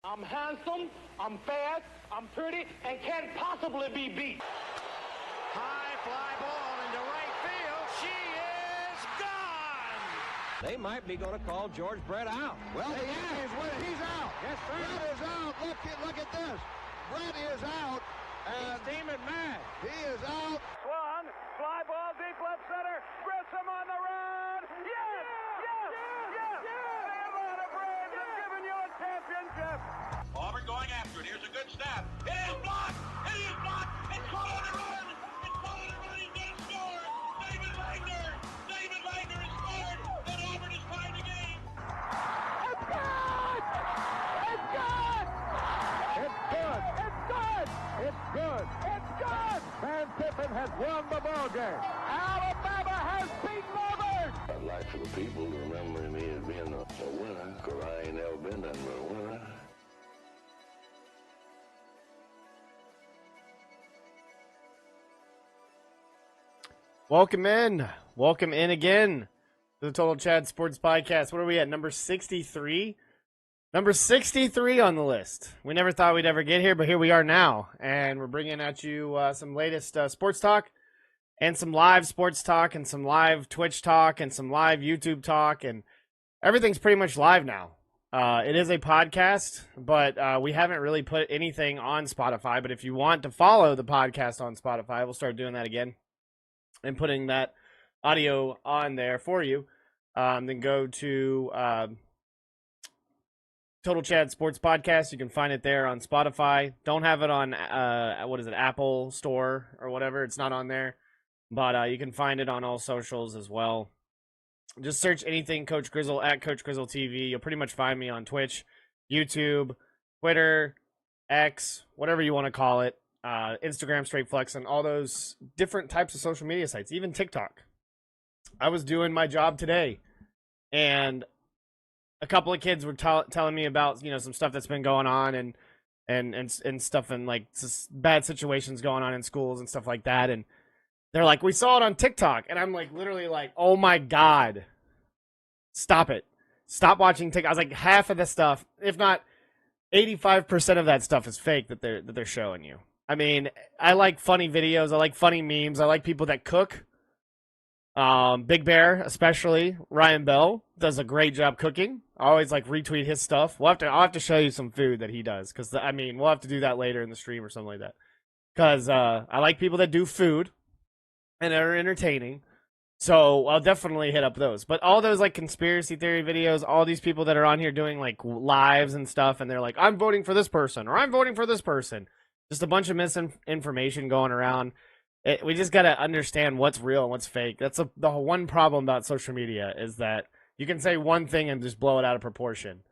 I'm handsome, I'm fast, I'm pretty, and can't possibly be beat. High fly ball into right field. She is gone. They might be going to call George Brett out. Well, he's out. Yes, sir. Brett is out. Look at this. Brett is out. And He's steaming mad. he is out. Swung, fly ball deep left center, Grissom on the run. Yes! The Atlanta Braves have given you a championship. Auburn going after it. Here's a good snap. It is blocked. It is blocked. It's caught on the run. It's caught on the run. He's going to score. David Wagner has scored. And Auburn is tied the game. It's good! It's good! It's good. It's good! It's good. It's good! Van Tippen has won the ball game. Alabama has beaten Auburn! I'd like for the people to remember me as being a winner, because I ain't never been nothing but a winner. Welcome in again to the Total Chad Sports Podcast. What are we at, number 63? Number 63 on the list. We never thought we'd ever get here, but here we are now. And we're bringing at you some latest sports talk and some live sports talk and some live Twitch talk and some live YouTube talk. And everything's pretty much live now. It is a podcast, but we haven't really put anything on Spotify. But if you want to follow the podcast on Spotify, we'll start doing that again and putting that audio on there for you. Then go to Total Chad Sports Podcast. You can find it there on Spotify. Don't have it on Apple Store or whatever. It's not on there, but you can find it on all socials as well. Just search anything Coach Grizzle at Coach Grizzle TV. You'll pretty much find me on Twitch, YouTube, Twitter, X, whatever you want to call it. Instagram, Straight Flex, and all those different types of social media sites, even TikTok. I was doing my job today, and a couple of kids were telling me about some stuff that's been going on and stuff, and like bad situations going on in schools and stuff like that. And they're like, "We saw it on TikTok," and I'm like, literally like, "Oh my god, stop it! Stop watching TikTok." I was like, half of the stuff, if not 85% of that stuff, is fake that they're showing you. I mean, I like funny videos. I like funny memes. I like people that cook. Big Bear, especially Ryan Bell, does a great job cooking. I always like retweet his stuff. I'll have to show you some food that he does, because we'll have to do that later in the stream or something like that. Because I like people that do food and are entertaining. So I'll definitely hit up those. But all those like conspiracy theory videos, all these people that are on here doing like lives and stuff, and they're like, "I'm voting for this person," or "I'm voting for this person." Just a bunch of misinformation going around. We just got to understand what's real and what's fake. That's the one problem about social media, is that you can say one thing and just blow it out of proportion.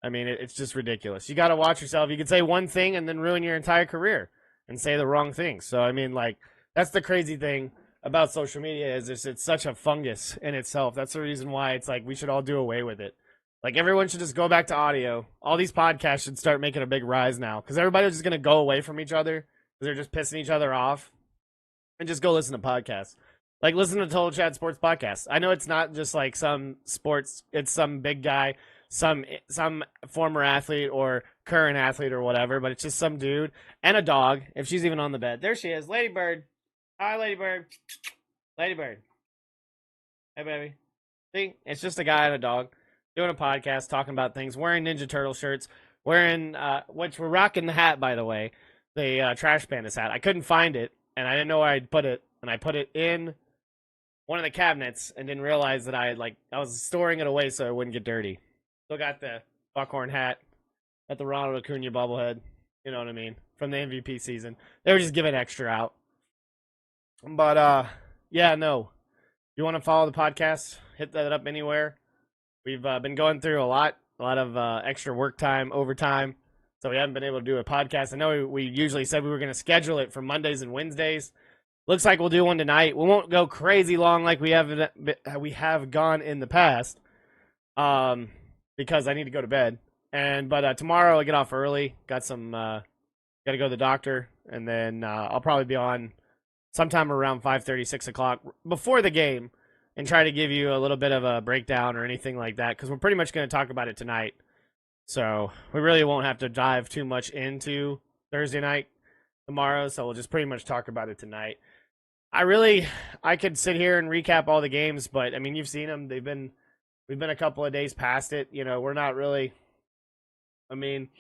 I mean, it's just ridiculous. You got to watch yourself. You can say one thing and then ruin your entire career and say the wrong thing. So, I mean, like, that's the crazy thing about social media, is it's such a fungus in itself. That's the reason why it's like we should all do away with it. Like, everyone should just go back to audio. All these podcasts should start making a big rise now, because everybody's just going to go away from each other because they're just pissing each other off, and just go listen to podcasts. Like, listen to Total Chad Sports Podcast. I know it's not just like some sports. It's some big guy, some former athlete or current athlete or whatever, but it's just some dude and a dog, if she's even on the bed. There she is, Lady Bird. Hi, Lady Bird. Lady Bird. Hey, baby. See? It's just a guy and a dog doing a podcast, talking about things, wearing Ninja Turtle shirts, which we're rocking the hat, by the way, the Trash Pandas hat. I couldn't find it, and I didn't know where I'd put it, and I put it in one of the cabinets and didn't realize that I was storing it away so it wouldn't get dirty. Still got the Buckhorn hat, got the Ronald Acuna bobblehead, you know what I mean, from the MVP season. They were just giving extra out. But, yeah, no. You want to follow the podcast, hit that up anywhere. We've been going through a lot of extra work time, overtime, so we haven't been able to do a podcast. I know we usually said we were going to schedule it for Mondays and Wednesdays. Looks like we'll do one tonight. We won't go crazy long like we have gone in the past, because I need to go to bed. But tomorrow I get off early. Got to go to the doctor, and then I'll probably be on sometime around 5:30, 6 o'clock before the game, and try to give you a little bit of a breakdown or anything like that, because we're pretty much going to talk about it tonight. So we really won't have to dive too much into Thursday night tomorrow. So we'll just pretty much talk about it tonight. I could sit here and recap all the games, but I mean, you've seen them. We've been a couple of days past it. You know, we're not really. I mean,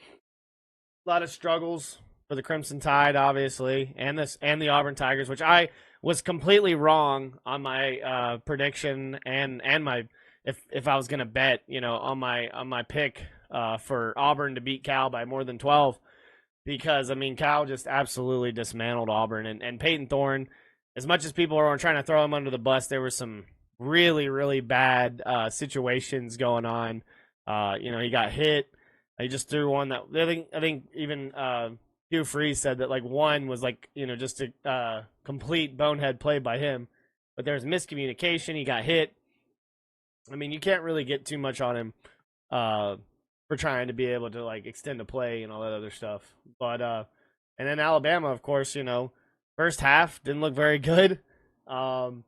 a lot of struggles for the Crimson Tide, obviously, and the Auburn Tigers, which I was completely wrong on my prediction and my if I was gonna bet, you know, on my pick for Auburn to beat Cal by more than 12, because I mean Cal just absolutely dismantled Auburn, and Peyton Thorne. As much as people are trying to throw him under the bus, there were some really, really bad situations going on. You know, he got hit. He just threw one that I think even Hugh Freeze said that like one was like, you know, just a complete bonehead play by him. But there was miscommunication. He got hit. I mean, you can't really get too much on him for trying to be able to like extend a play and all that other stuff. But and then Alabama, of course, you know. First half didn't look very good. Scored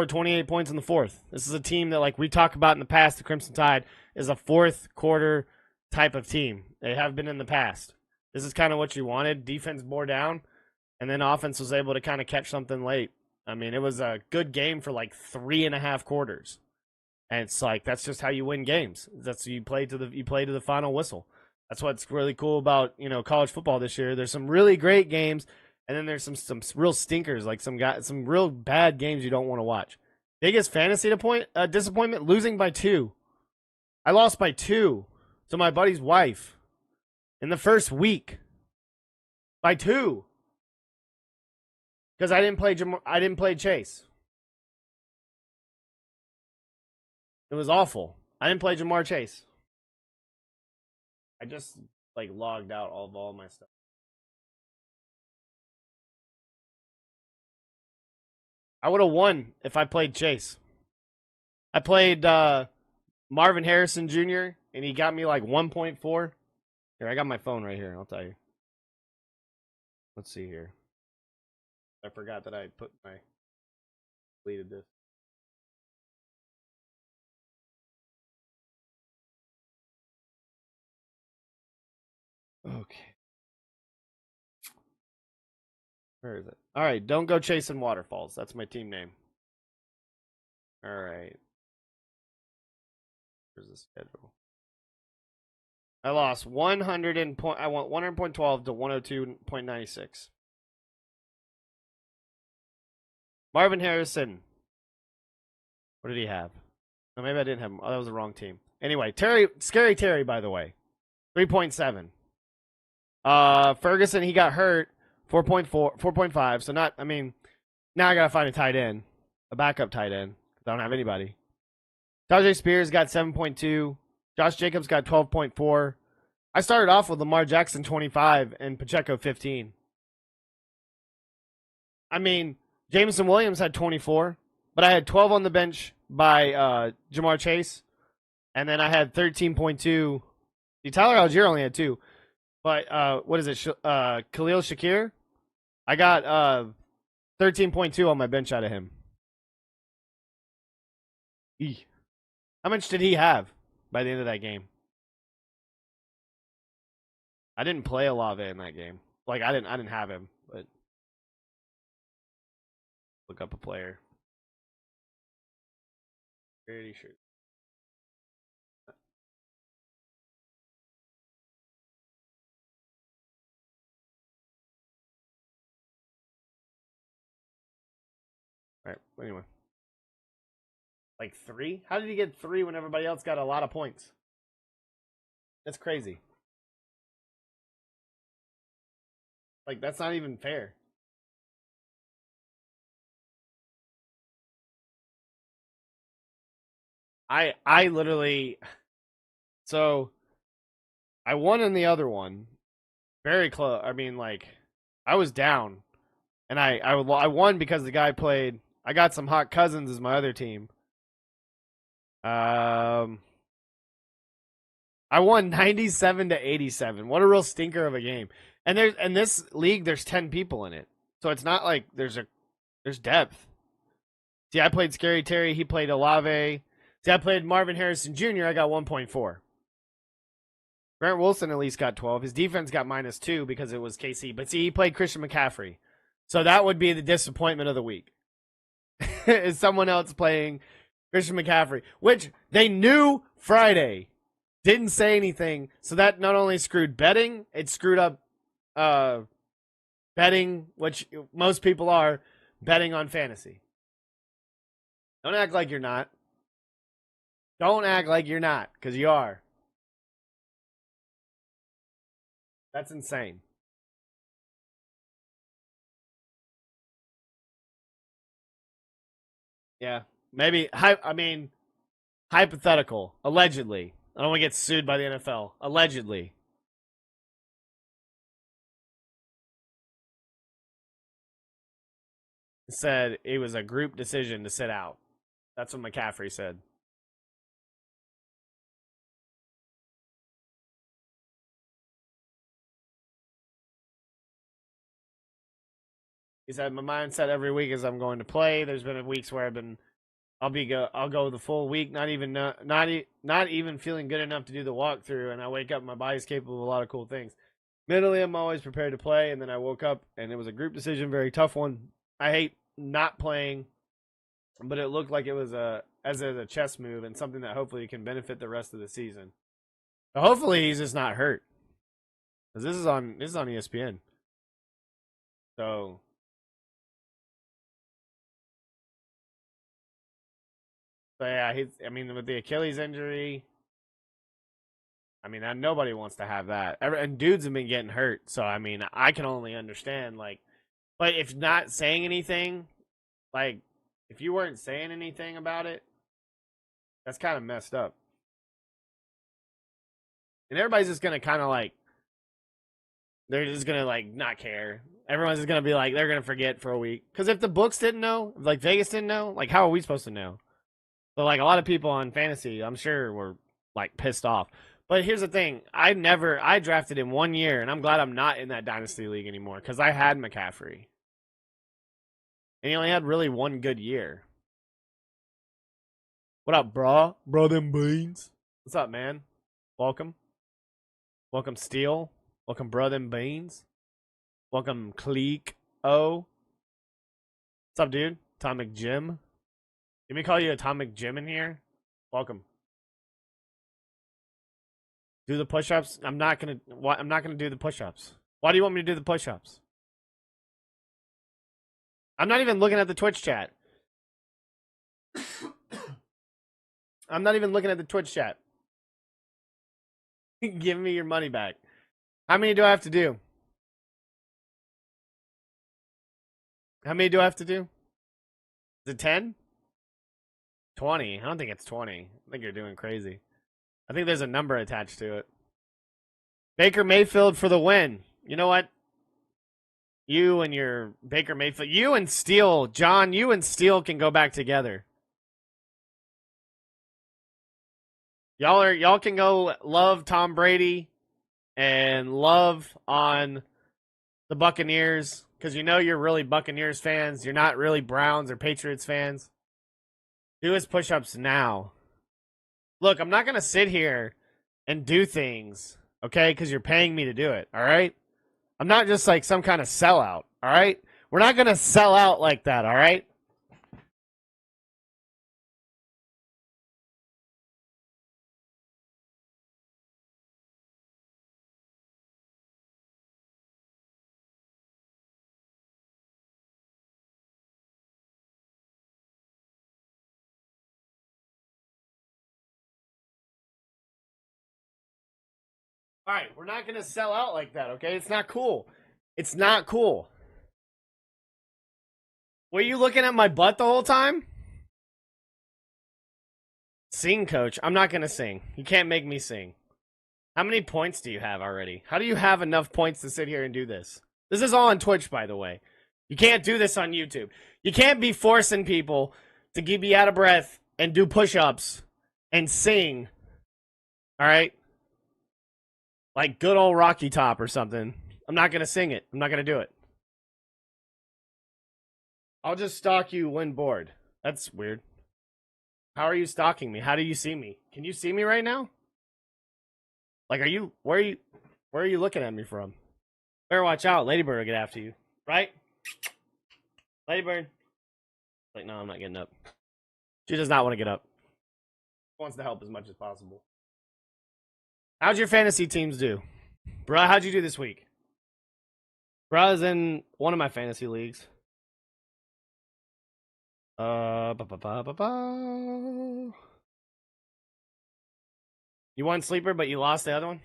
28 points in the fourth. This is a team that, like we talk about in the past, the Crimson Tide is a fourth quarter type of team. They have been in the past. This is kind of what you wanted. Defense bore down, and then offense was able to kind of catch something late. I mean, it was a good game for like 3.5 quarters, and it's like that's just how you win games. That's you play to the final whistle. That's what's really cool about, you know, college football this year. There's some really great games. And then there's some real stinkers, like some real bad games you don't want to watch. Biggest fantasy disappointment, losing by 2. I lost by 2 to my buddy's wife in the first week by 2 because I didn't play Chase. It was awful. I didn't play Jamar Chase. I just like logged out all my stuff. I would have won if I played Chase. I played Marvin Harrison Jr., and he got me like 1.4. Here, I got my phone right here. I'll tell you. Let's see here. I forgot that I deleted this. Okay. Where is it? All right, don't go chasing waterfalls. That's my team name. All right. Where's the schedule? I lost 100 and point. I want 100.12 to 102.96. Marvin Harrison. What did he have? Oh, maybe I didn't have him. Oh, that was the wrong team. Anyway, Scary Terry, by the way, 3.7. Ferguson, he got hurt. 4.5. So not. I mean, now I gotta find a tight end, a backup tight end. I don't have anybody. Tajay Spears got 7.2. Josh Jacobs got 12.4. I started off with Lamar Jackson 25 and Pacheco 15. I mean, Jameson Williams had 24, but I had 12 on the bench by Jamar Chase, and then I had 13.2. Tyler Algier only had 2. But what is it? Khalil Shakir? I got 13.2 on my bench out of him. How much did he have by the end of that game? I didn't play Olave in that game. Like I didn't have him, but look up a player. Pretty sure. All right. Anyway, like 3? How did he get 3 when everybody else got a lot of points? That's crazy. Like that's not even fair. I literally, so I won in the other one, very close. I mean, like I was down, and I won because the guy played. I got some hot cousins as my other team. I won 97-87. What a real stinker of a game. And there's in this league, there's 10 people in it, so it's not like there's depth. See, I played Scary Terry. He played Olave. See, I played Marvin Harrison Jr. I got 1.4. Grant Wilson at least got 12. His defense got -2 because it was KC. But see, he played Christian McCaffrey. So that would be the disappointment of the week. Is someone else playing Christian McCaffrey, which they knew Friday. Didn't say anything. So that not only screwed betting, it screwed up betting, which most people are betting on fantasy. Don't act like you're not. Don't act like you're not, because you are. That's insane. Yeah. Maybe, hypothetical. Allegedly. I don't want to get sued by the NFL. Allegedly. Said it was a group decision to sit out. That's what McCaffrey said. He said my mindset every week is I'm going to play. There's been weeks where I'll go the full week, not even feeling good enough to do the walkthrough, and I wake up, my body's capable of a lot of cool things. Mentally, I'm always prepared to play, and then I woke up, and it was a group decision, very tough one. I hate not playing, but it looked like it was a chess move and something that hopefully can benefit the rest of the season. So hopefully, he's just not hurt, because this is on ESPN. So. So yeah, with the Achilles injury, nobody wants to have that. And dudes have been getting hurt, so I can only understand. But if not saying anything, if you weren't saying anything about it, that's kind of messed up. And everybody's just gonna kind of they're just gonna not care. Everyone's just gonna be they're gonna forget for a week. Because if the books didn't know, if Vegas didn't know, how are we supposed to know? But a lot of people on fantasy, I'm sure, were pissed off. But here's the thing: I drafted him 1 year, and I'm glad I'm not in that dynasty league anymore because I had McCaffrey, and he only had really one good year. What up, brah? Bro, them beans. What's up, man? Welcome, Steel. Welcome, bro, them beans. Welcome, Cleek. What's up, dude? Atomic Jim. Let me call you Atomic Jim in here. Welcome. Do the push-ups. I'm not gonna do the push-ups. Why do you want me to do the push-ups? I'm not even looking at the Twitch chat. I'm not even looking at the Twitch chat. Give me your money back. How many do I have to do? How many do I have to do? Is it 10? 20. I don't think it's 20. I think you're doing crazy. I think there's a number attached to it. Baker Mayfield for the win. You know what? You and your Baker Mayfield. You and Steele. John, you and Steele can go back together. Y'all can go love Tom Brady and love on the Buccaneers. Because you're really Buccaneers fans. You're not really Browns or Patriots fans. Do his push-ups now. Look, I'm not going to sit here and do things, okay, because you're paying me to do it, all right? I'm not just some kind of sellout, all right? We're not going to sell out like that, all right? All right, we're not going to sell out like that, okay? It's not cool. It's not cool. Were you looking at my butt the whole time? Sing, coach. I'm not going to sing. You can't make me sing. How many points do you have already? How do you have enough points to sit here and do this? This is all on Twitch, by the way. You can't do this on YouTube. You can't be forcing people to be out of breath and do push-ups and sing. All right? Like good old Rocky Top or something. I'm not going to sing it. I'm not going to do it. I'll just stalk you when bored. That's weird. How are you stalking me? How do you see me? Can you see me right now? Like, where are you looking at me from? Better watch out. Ladybird will get after you. Right? Ladybird. Like, no, I'm not getting up. She does not want to get up. She wants to help as much as possible. How'd your fantasy teams do? Bruh, how'd you do this week? Bruh's in one of my fantasy leagues. You won Sleeper, but you lost the other one?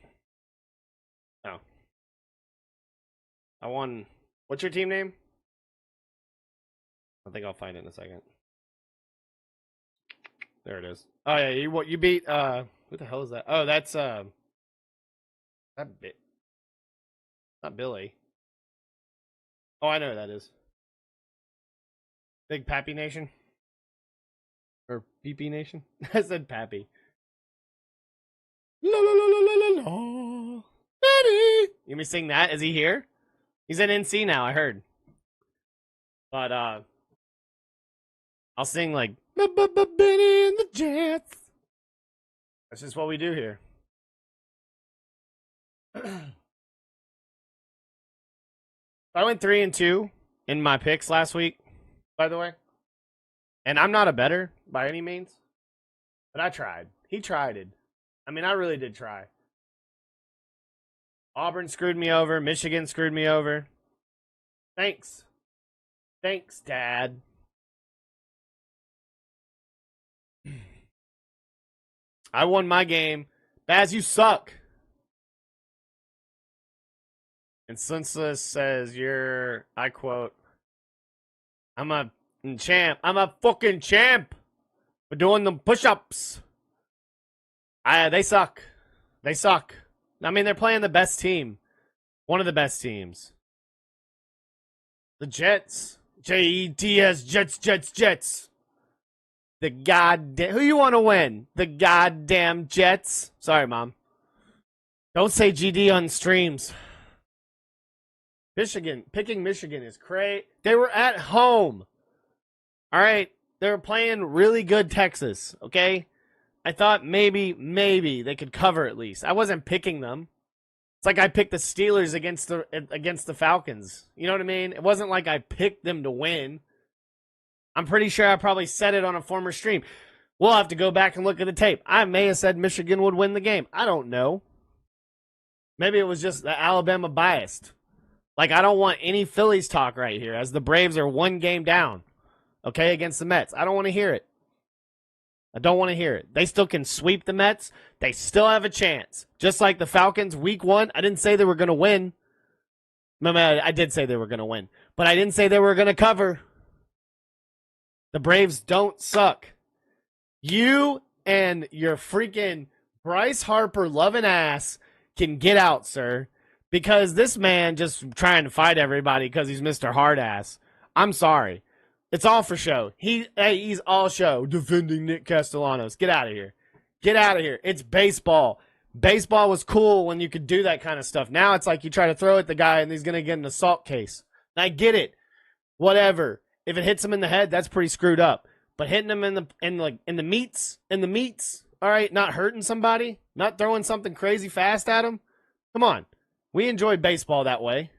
No. I won. What's your team name? I think I'll find it in a second. There it is. Oh yeah, you beat who the hell is that? Oh, that's not Billy. Oh, I know who that is. Big Pappy Nation? Or PP Nation? I said Pappy. La la la la la la la. Daddy! You me sing that? Is he here? He's in NC now, I heard. But I'll sing like Benny and the Jets. That's just what we do here. I went 3-2 in my picks last week, by the way. And I'm not a bettor by any means. But I tried. He tried it. I mean, I really did try. Auburn screwed me over. Michigan screwed me over. Thanks. Thanks, Dad. I won my game. Baz, you suck. And Senseless says I quote, I'm a champ. I'm a fucking champ for doing the push-ups. They suck. They suck. I mean, they're playing the best team. One of the best teams. The Jets. Jets, Jets. The goddamn... Who you want to win? The goddamn Jets? Sorry, Mom. Don't say GD on streams. Picking Michigan is great. They were at home. All right. They were playing really good Texas, okay? I thought maybe they could cover at least. I wasn't picking them. It's like I picked the Steelers against the Falcons. You know what I mean? It wasn't like I picked them to win. I'm pretty sure I probably said it on a former stream. We'll have to go back and look at the tape. I may have said Michigan would win the game. I don't know. Maybe it was just the Alabama biased. Like, I don't want any Phillies talk right here as the Braves are one game down, okay, against the Mets. I don't want to hear it. I don't want to hear it. They still can sweep the Mets. They still have a chance. Just like the Falcons week 1, I didn't say they were going to win. No, I did say they were going to win, but I didn't say they were going to cover. The Braves don't suck. You and your freaking Bryce Harper loving ass can get out, sir. Because this man just trying to fight everybody because he's Mr. Hardass. I'm sorry. It's all for show. He's all show defending Nick Castellanos. Get out of here. Get out of here. It's baseball. Baseball was cool when you could do that kind of stuff. Now it's like you try to throw at the guy and he's going to get an assault case. And I get it. Whatever. If it hits him in the head, that's pretty screwed up. But hitting him in the meats, all right, not hurting somebody, not throwing something crazy fast at him. Come on. We enjoyed baseball that way.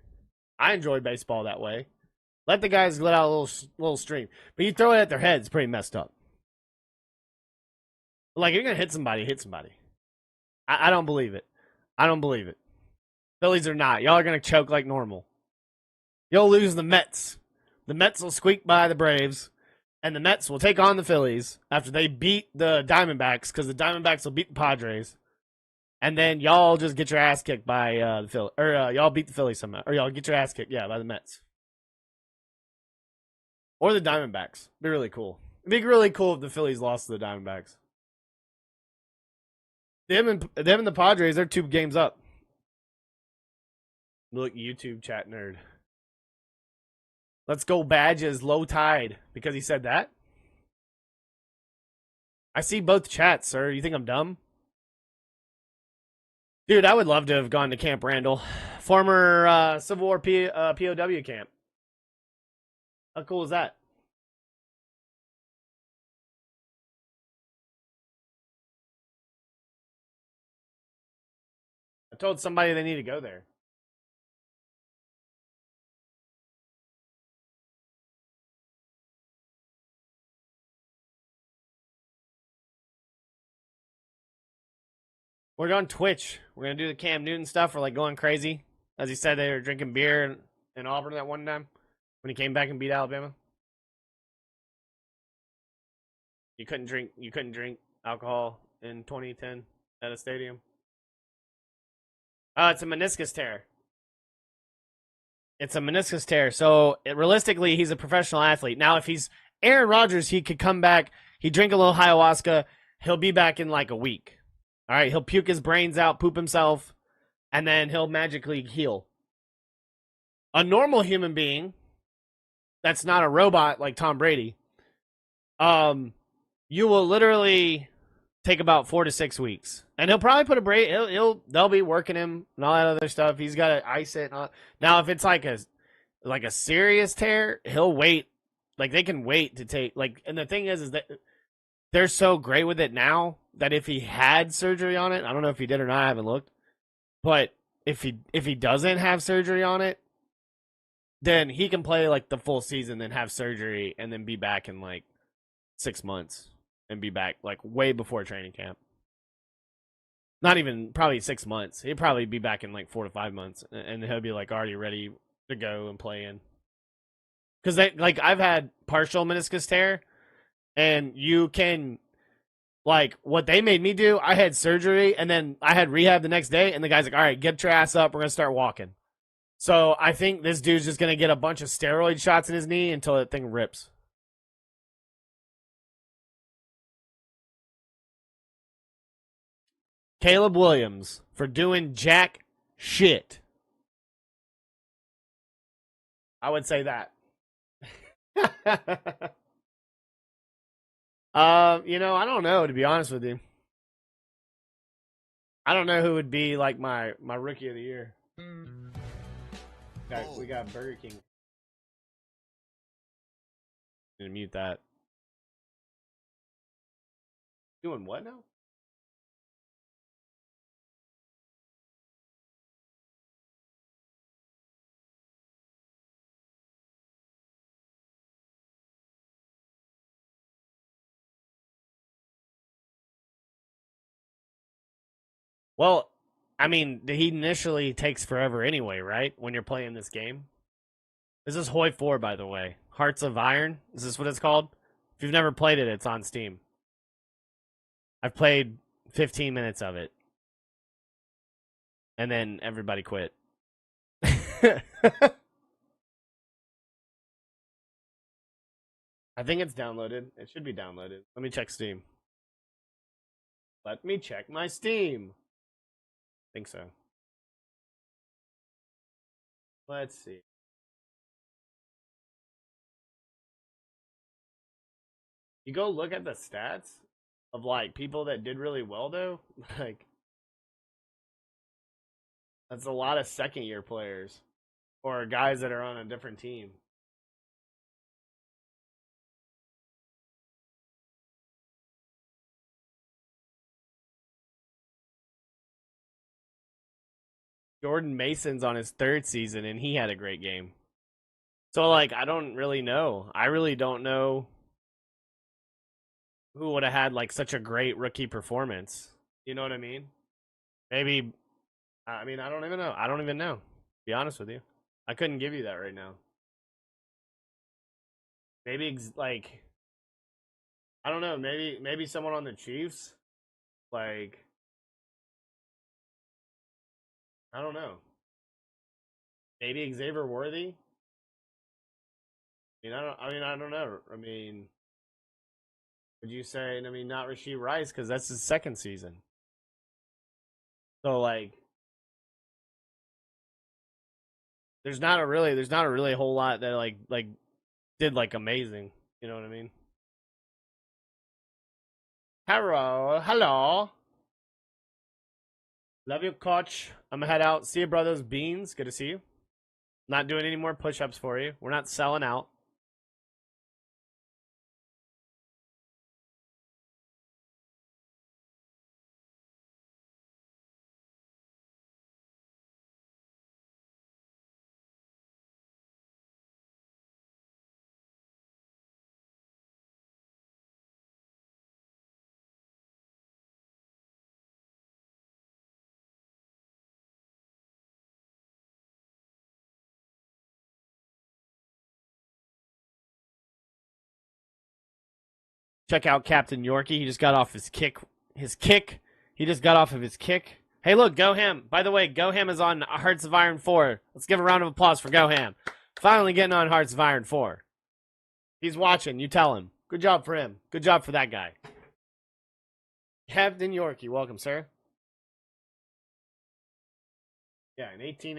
I enjoyed baseball that way. Let the guys let out a little stream. But you throw it at their head, it's pretty messed up. Like, if you're going to hit somebody, hit somebody. I don't believe it. I don't believe it. Phillies are not. Y'all are going to choke like normal. You'll lose the Mets. The Mets will squeak by the Braves. And the Mets will take on the Phillies after they beat the Diamondbacks, because the Diamondbacks will beat the Padres. And then y'all just get your ass kicked by the Phillies. Or y'all beat the Phillies somehow. Or y'all get your ass kicked, by the Mets. Or the Diamondbacks. It'd be really cool. It'd be really cool if the Phillies lost to the Diamondbacks. Them and the Padres, they're 2 games up. Look, YouTube chat nerd. Let's go Badges, low tide. Because he said that? I see both chats, sir. You think I'm dumb? Dude, I would love to have gone to Camp Randall. Former Civil War POW camp. How cool is that? told somebody they need to go there. We're going Twitch. We're gonna do the Cam Newton stuff. We're like going crazy. As he said, they were drinking beer in Auburn that one time when he came back and beat Alabama. You couldn't drink alcohol in 2010 at a stadium. It's a meniscus tear. It's a meniscus tear. So realistically, he's a professional athlete. Now, if he's Aaron Rodgers, he could come back. He drink a little ayahuasca. He'll be back in like a week. All right, he'll puke his brains out, poop himself, and then he'll magically heal. A normal human being that's not a robot like Tom Brady, you will literally take about 4 to 6 weeks, and he'll probably put a brace. They'll be working him and all that other stuff. He's got to ice it. Now, if it's like a serious tear, he'll wait. Like they can wait to take like. And the thing is that they're so great with it now that if he had surgery on it, I don't know if he did or not. I haven't looked, but if he doesn't have surgery on it, then he can play like the full season, then have surgery, and then be back in like 6 months. And be back like way before training camp. Not even probably 6 months. He'd probably be back in like 4 to 5 months, and he'll be like already ready to go and play in. Because like I've had partial meniscus tear, and you can like what they made me do. I had surgery, and then I had rehab the next day, and the guy's like, "All right, get your ass up. We're gonna start walking." So I think this dude's just gonna get a bunch of steroid shots in his knee until that thing rips. Caleb Williams for doing jack shit. I would say that. I don't know, to be honest with you. I don't know who would be like my rookie of the year. We got Burger King. I'm gonna mute that. Doing what now? Well, I mean, he initially takes forever anyway, right? When you're playing this game. This is Hoi 4, by the way. Hearts of Iron. Is this what it's called? If you've never played it, it's on Steam. I've played 15 minutes of it. And then everybody quit. I think it's downloaded. It should be downloaded. Let me check Steam. Let me check my Steam. I think so. Let's see. You go look at the stats of like people that did really well though. Like that's a lot of second year players or guys that are on a different team. Jordan Mason's on his 3rd season, and he had a great game. So, like, I don't really know. I really don't know who would have had, like, such a great rookie performance. You know what I mean? Maybe, I mean, I don't even know. I don't even know, to be honest with you. I couldn't give you that right now. Maybe, like, I don't know. Maybe someone on the Chiefs. Like, I don't know. Maybe Xavier Worthy. I don't know. I mean, would you say? I mean, not Rashee Rice because that's his 2nd season. So like, there's not a really whole lot that like did like amazing. You know what I mean? Hello. Love you, coach. I'm gonna head out. See you, brothers. Beans. Good to see you. Not doing any more push-ups for you. We're not selling out. Check out Captain Yorkie. He just got off his kick. He just got off of his kick. Hey, look, Go Ham. By the way, Go Ham is on Hearts of Iron 4. Let's give a round of applause for Go Ham. Finally getting on Hearts of Iron 4. He's watching. You tell him. Good job for him. Good job for that guy. Captain Yorkie, welcome, sir. Yeah, in April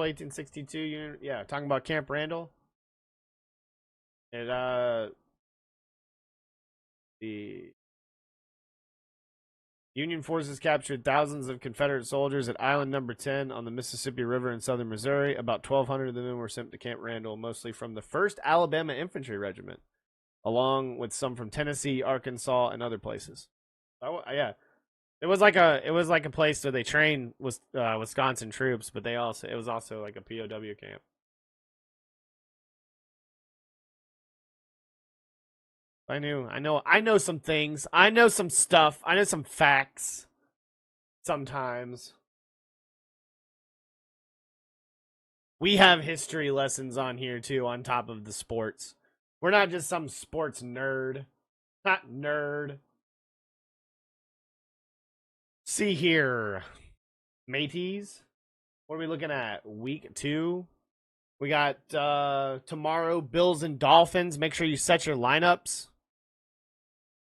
1862, talking about Camp Randall. The Union forces captured thousands of Confederate soldiers at Island Number 10 on the Mississippi River in southern Missouri. About 1,200 of the men were sent to Camp Randall, mostly from the 1st Alabama Infantry Regiment, along with some from Tennessee, Arkansas, and other places. It was like a place where they trained Wisconsin troops, but it was also like a POW camp. I know some things. I know some stuff. I know some facts. Sometimes. We have history lessons on here too, on top of the sports. We're not just some sports nerd. Not nerd. See here, mateys. What are we looking at? Week 2. We got tomorrow, Bills and Dolphins. Make sure you set your lineups.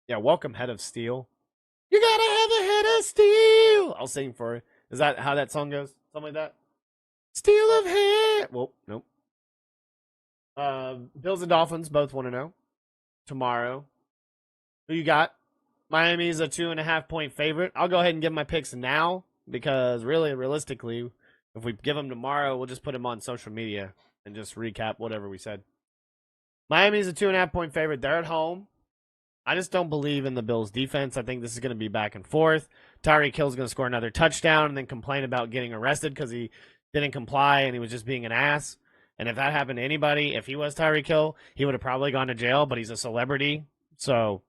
Yeah, welcome, Head of Steel. You gotta have a head of steel. I'll sing for it. Is that how that song goes? Something like that? Steel of head. Well, nope. Bills and Dolphins both want to know. Tomorrow. Who you got? Miami's a 2.5-point favorite. I'll go ahead and give my picks now because realistically, if we give them tomorrow, we'll just put them on social media and just recap whatever we said. Miami's a 2.5-point favorite. They're at home. I just don't believe in the Bills' defense. I think this is going to be back and forth. Tyreek Hill's going to score another touchdown and then complain about getting arrested because he didn't comply and he was just being an ass. And if that happened to anybody, if he was Tyreek Hill, he would have probably gone to jail, but he's a celebrity. So,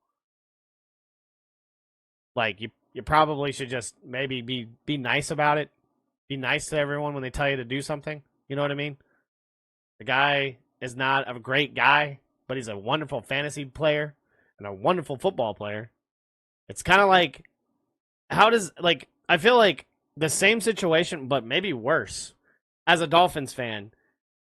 like, you probably should just maybe be nice about it. Be nice to everyone when they tell you to do something. You know what I mean? The guy is not a great guy, but he's a wonderful fantasy player and a wonderful football player. It's kind of like, I feel like the same situation, but maybe worse as a Dolphins fan.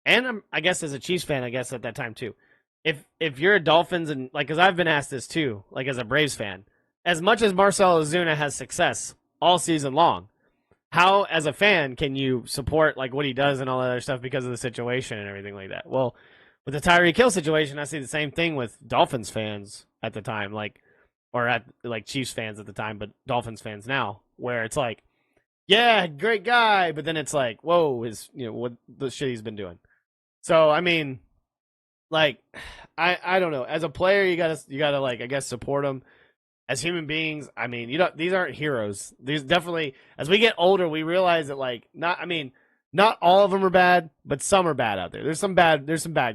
And I guess as a Chiefs fan, I guess at that time too. If you're a Dolphins and because I've been asked this too, like as a Braves fan, as much as Marcell Ozuna has success all season long, how as a fan can you support like what he does and all that other stuff because of the situation and everything like that? Well, with the Tyreek Hill situation, I see the same thing with Dolphins fans at the time, Chiefs fans at the time, but Dolphins fans now, where it's like, yeah, great guy, but then it's like, whoa, what the shit he's been doing. So I mean, like, I don't know. As a player, you gotta like I guess support him. As human beings, I mean, these aren't heroes. These definitely, as we get older, we realize that not all of them are bad, but some are bad out there. There's some bad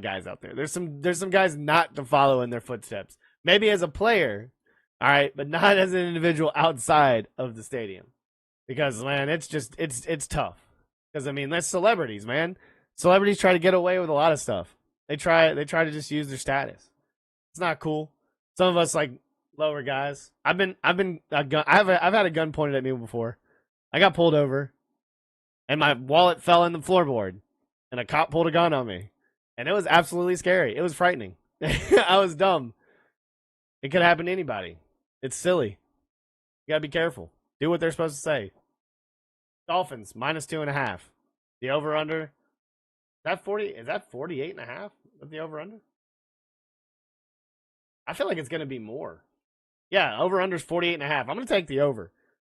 guys out there. There's some guys not to follow in their footsteps. Maybe as a player, all right, but not as an individual outside of the stadium. Because man, it's tough. Because I mean, that's celebrities, man. Celebrities try to get away with a lot of stuff. They try to just use their status. It's not cool. Some of us like lower guys. I've had a gun pointed at me before. I got pulled over, and my wallet fell in the floorboard, and a cop pulled a gun on me, and it was absolutely scary. It was frightening. I was dumb. It could happen to anybody. It's silly. You gotta be careful. Do what they're supposed to say. Dolphins minus 2.5. The over under. Is that 48.5? Is that the over under? I feel like it's gonna be more. Yeah, over under is 48.5. I'm gonna take the over.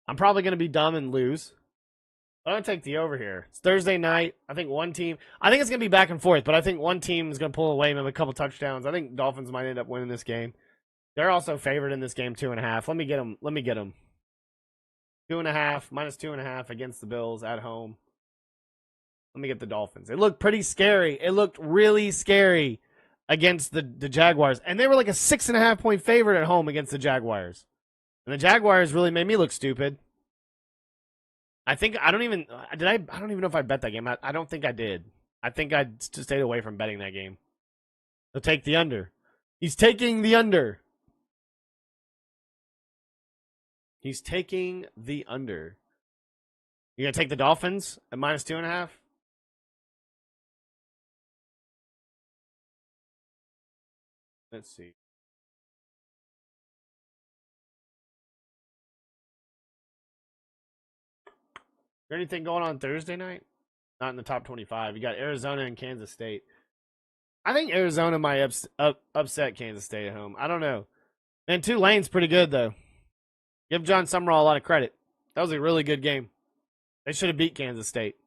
I'm probably gonna be dumb and lose. I'm gonna take the over here. It's Thursday night. I think it's gonna be back and forth, but I think one team is gonna pull away maybe a couple touchdowns. I think Dolphins might end up winning this game. They're also favored in this game 2.5. Let me get them. 2.5 minus 2.5 against the Bills at home. Let me get the Dolphins. It looked pretty scary. It looked really scary against the Jaguars. And they were like a 6.5-point favorite at home against the Jaguars. And the Jaguars really made me look stupid. I don't even know if I bet that game. I don't think I did. I think I just stayed away from betting that game. He'll take the under. He's taking the under. He's taking the under. You gonna take the Dolphins at -2.5? Let's see. Is there anything going on Thursday night? Not in the top 25. You got Arizona and Kansas State. I think Arizona might upset Kansas State at home. I don't know. And Tulane's pretty good, though. Give John Summerall a lot of credit. That was a really good game. They should have beat Kansas State.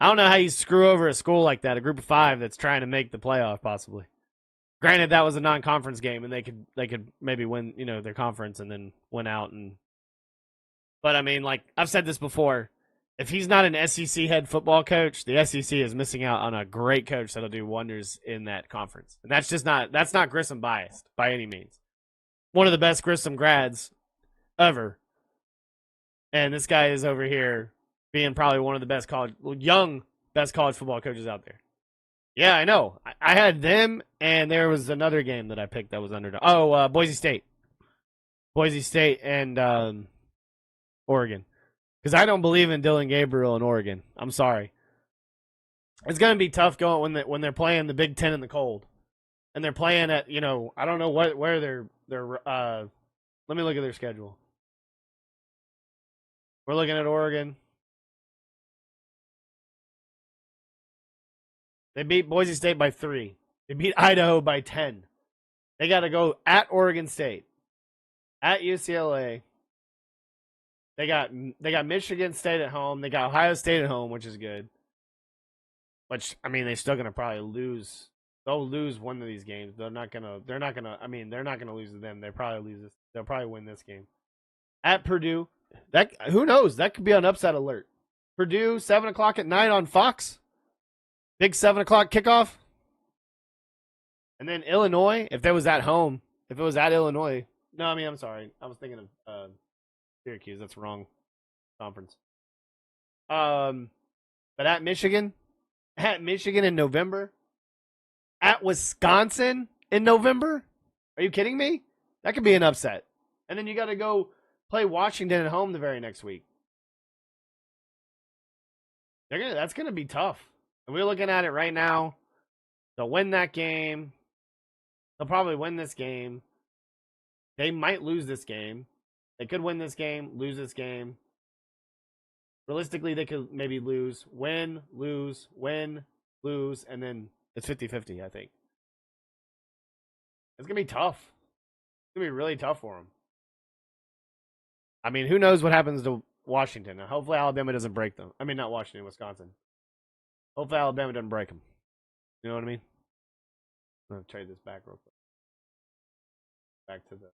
I don't know how you screw over a school like that, a group of 5 that's trying to make the playoff, possibly. Granted, that was a non-conference game, and they could maybe win, their conference and then win out. But I mean, like I've said this before, if he's not an SEC head football coach, the SEC is missing out on a great coach that'll do wonders in that conference. And that's not Grissom biased by any means. One of the best Grissom grads ever, and this guy is over here being probably one of the best best college football coaches out there. Yeah, I know. I had them, and there was another game that I picked that was underdog. Oh, Boise State. Boise State and Oregon. Because I don't believe in Dylan Gabriel in Oregon. I'm sorry. It's going to be tough going when they're playing the Big Ten in the cold. And they're playing at, I don't know where they're let me look at their schedule. We're looking at Oregon. They beat Boise State by 3. They beat Idaho by 10. They got to go at Oregon State, at UCLA. They got Michigan State at home. They got Ohio State at home, which is good. Which, I mean, they're still gonna probably lose. They'll lose one of these games. They're not gonna lose to them. They'll probably win this game. At Purdue, who knows? That could be an upset alert. Purdue, 7:00 at night on Fox. Big 7:00 kickoff. And then Illinois, if it was at Illinois. No, I mean, I'm sorry. I was thinking of Syracuse. That's wrong conference. But at Michigan in November. At Wisconsin in November? Are you kidding me? That could be an upset. And then you got to go play Washington at home the very next week. That's going to be tough. And we're looking at it right now. They'll win that game. They'll probably win this game. They might lose this game. They could win this game, lose this game. Realistically, they could maybe lose, win, lose, and then it's 50-50, I think. It's going to be tough. It's going to be really tough for them. I mean, who knows what happens to Washington. Hopefully Alabama doesn't break them. I mean, not Washington, Wisconsin. Hopefully Alabama doesn't break them. You know what I mean? I'm going to trade this back real quick. Back to the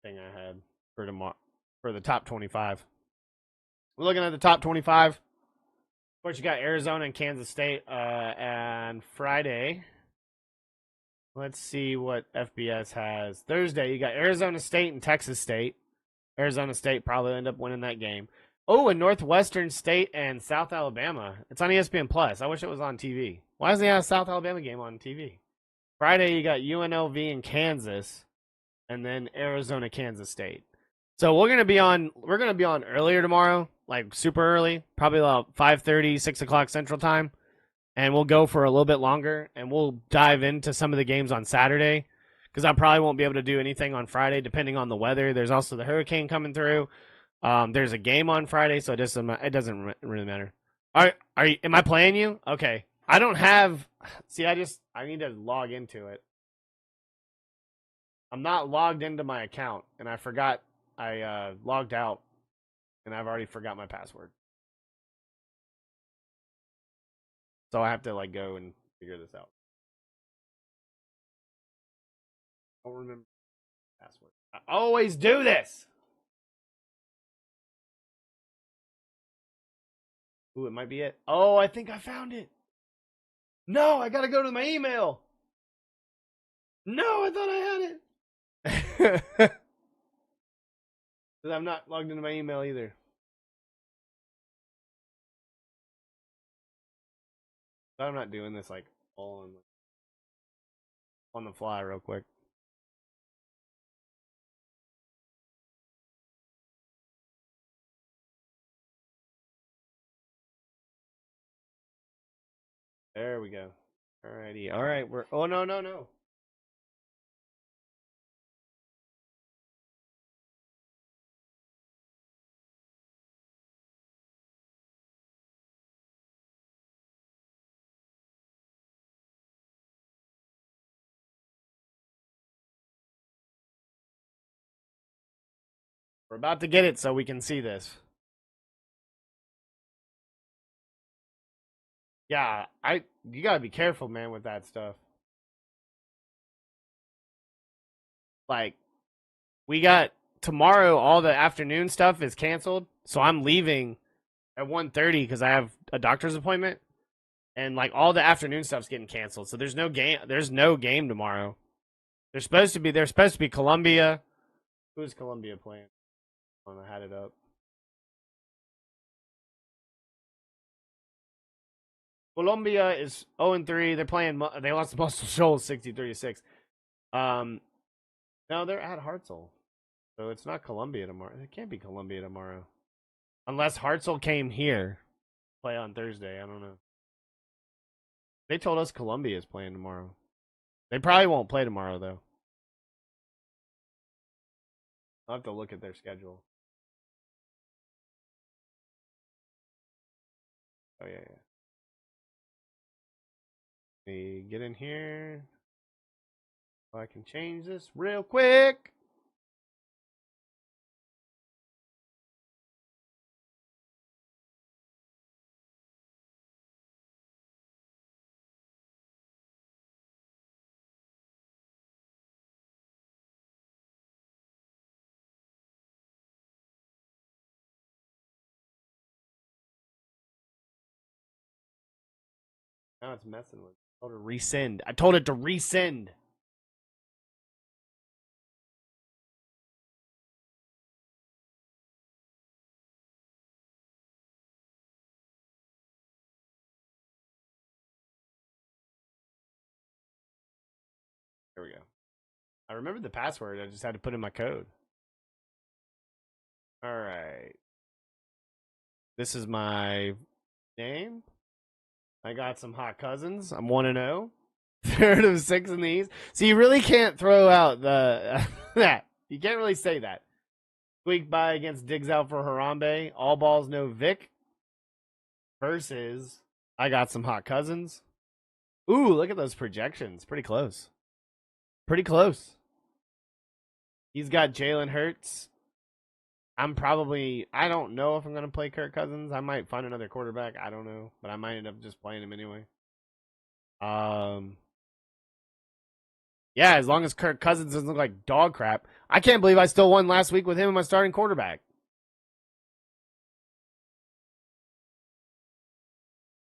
thing I had for the top 25. We're looking at the top 25. Of course, you got Arizona and Kansas State and Friday. Let's see what FBS has. Thursday, you got Arizona State and Texas State. Arizona State probably end up winning that game. Oh, and Northwestern State and South Alabama. It's on ESPN Plus. I wish it was on TV. Why doesn't he have a South Alabama game on TV? Friday, you got UNLV and Kansas, and then Arizona, Kansas State. So we're gonna be on earlier tomorrow, like super early, probably about 5:30, 6 o'clock Central Time, and we'll go for a little bit longer, and we'll dive into some of the games on Saturday, because I probably won't be able to do anything on Friday depending on the weather. There's also the hurricane coming through. There's a game on Friday, so it doesn't really matter. Am I playing you? Okay. I don't have. See, I need to log into it. I'm not logged into my account, and I forgot I logged out, and I've already forgot my password. So I have to go and figure this out. I don't remember the password. I always do this. Ooh, it might be it. Oh, I think I found it. No, I gotta go to my email. No, I thought I had it. Because I'm not logged into my email either. But I'm not doing this all on the fly real quick. we go. Alrighty. All right. Oh, no. We're about to get it so we can see this. Yeah, you gotta be careful, man, with that stuff. Like, we got tomorrow, all the afternoon stuff is canceled, so I'm leaving at 1:30 because I have a doctor's appointment, and like all the afternoon stuff's getting canceled. So there's no game. There's no game tomorrow. There's supposed to be Columbia. Who's Columbia playing? I had it up. Columbia is 0-3. They're playing. They lost to Muscle Shoals 63-6. No, they're at Hartselle, so it's not Columbia tomorrow. It can't be Columbia tomorrow, unless Hartselle came here, play on Thursday. I don't know. They told us Columbia is playing tomorrow. They probably won't play tomorrow though. I'll have to look at their schedule. Oh yeah. Let me get in here. Oh, I can change this real quick. Now it's messing with. I told it to resend. I told it to resend. There we go. I remembered the password. I just had to put in my code. All right. This is my name. I got some hot cousins. I'm 1-0. Third of 6 in the East. So you really can't throw out the that. You can't really say that. Squeak by against Digs out for Harambe. All balls, no Vic. Versus I got some hot cousins. Ooh, look at those projections. Pretty close. Pretty close. He's got Jalen Hurts. I don't know if I'm going to play Kirk Cousins. I might find another quarterback. I don't know. But I might end up just playing him anyway. Yeah, as long as Kirk Cousins doesn't look like dog crap. I can't believe I still won last week with him and my starting quarterback.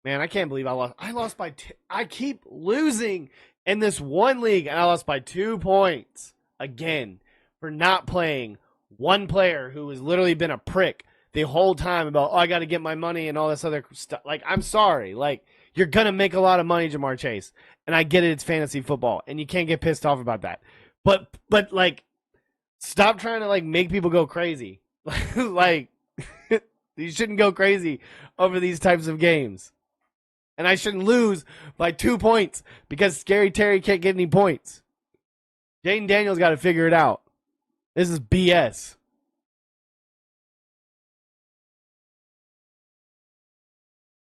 Man, I can't believe I lost. I lost by I keep losing in this one league, and I lost by 2 points. Again, for not playing one player who has literally been a prick the whole time about, I got to get my money and all this other stuff. Like, I'm sorry. Like, you're going to make a lot of money, Jamar Chase. And I get it, it's fantasy football, and you can't get pissed off about that. But like, stop trying to, like, make people go crazy. Like, you shouldn't go crazy over these types of games. And I shouldn't lose by 2 points because Scary Terry can't get any points. Jaden Daniels got to figure it out. This is BS.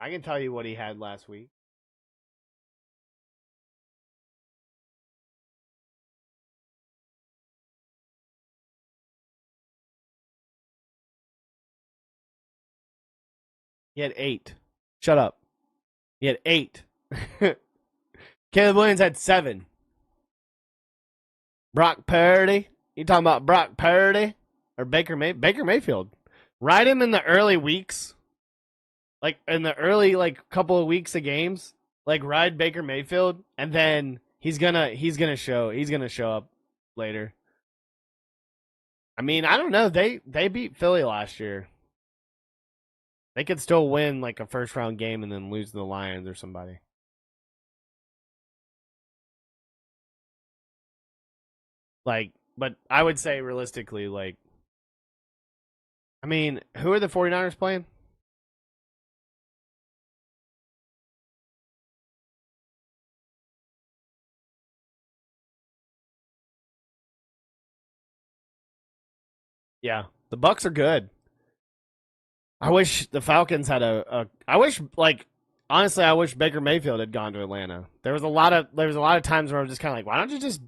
I can tell you what he had last week. He had 8. Shut up. He had 8. Caleb Williams had 7. Brock Purdy. You talking about Brock Purdy or Baker Mayfield? Ride him in the early weeks, like in the early couple of weeks of games. Like ride Baker Mayfield, and then he's gonna show up later. I mean, I don't know. They beat Philly last year. They could still win like a first round game and then lose to the Lions or somebody. Like, but I would say realistically, like, I mean, who are the 49ers playing? Yeah, the Bucks are good. I wish the Falcons had I wish, like, honestly, I wish Baker Mayfield had gone to Atlanta. There was a lot of times where I was just kind of like, why don't you just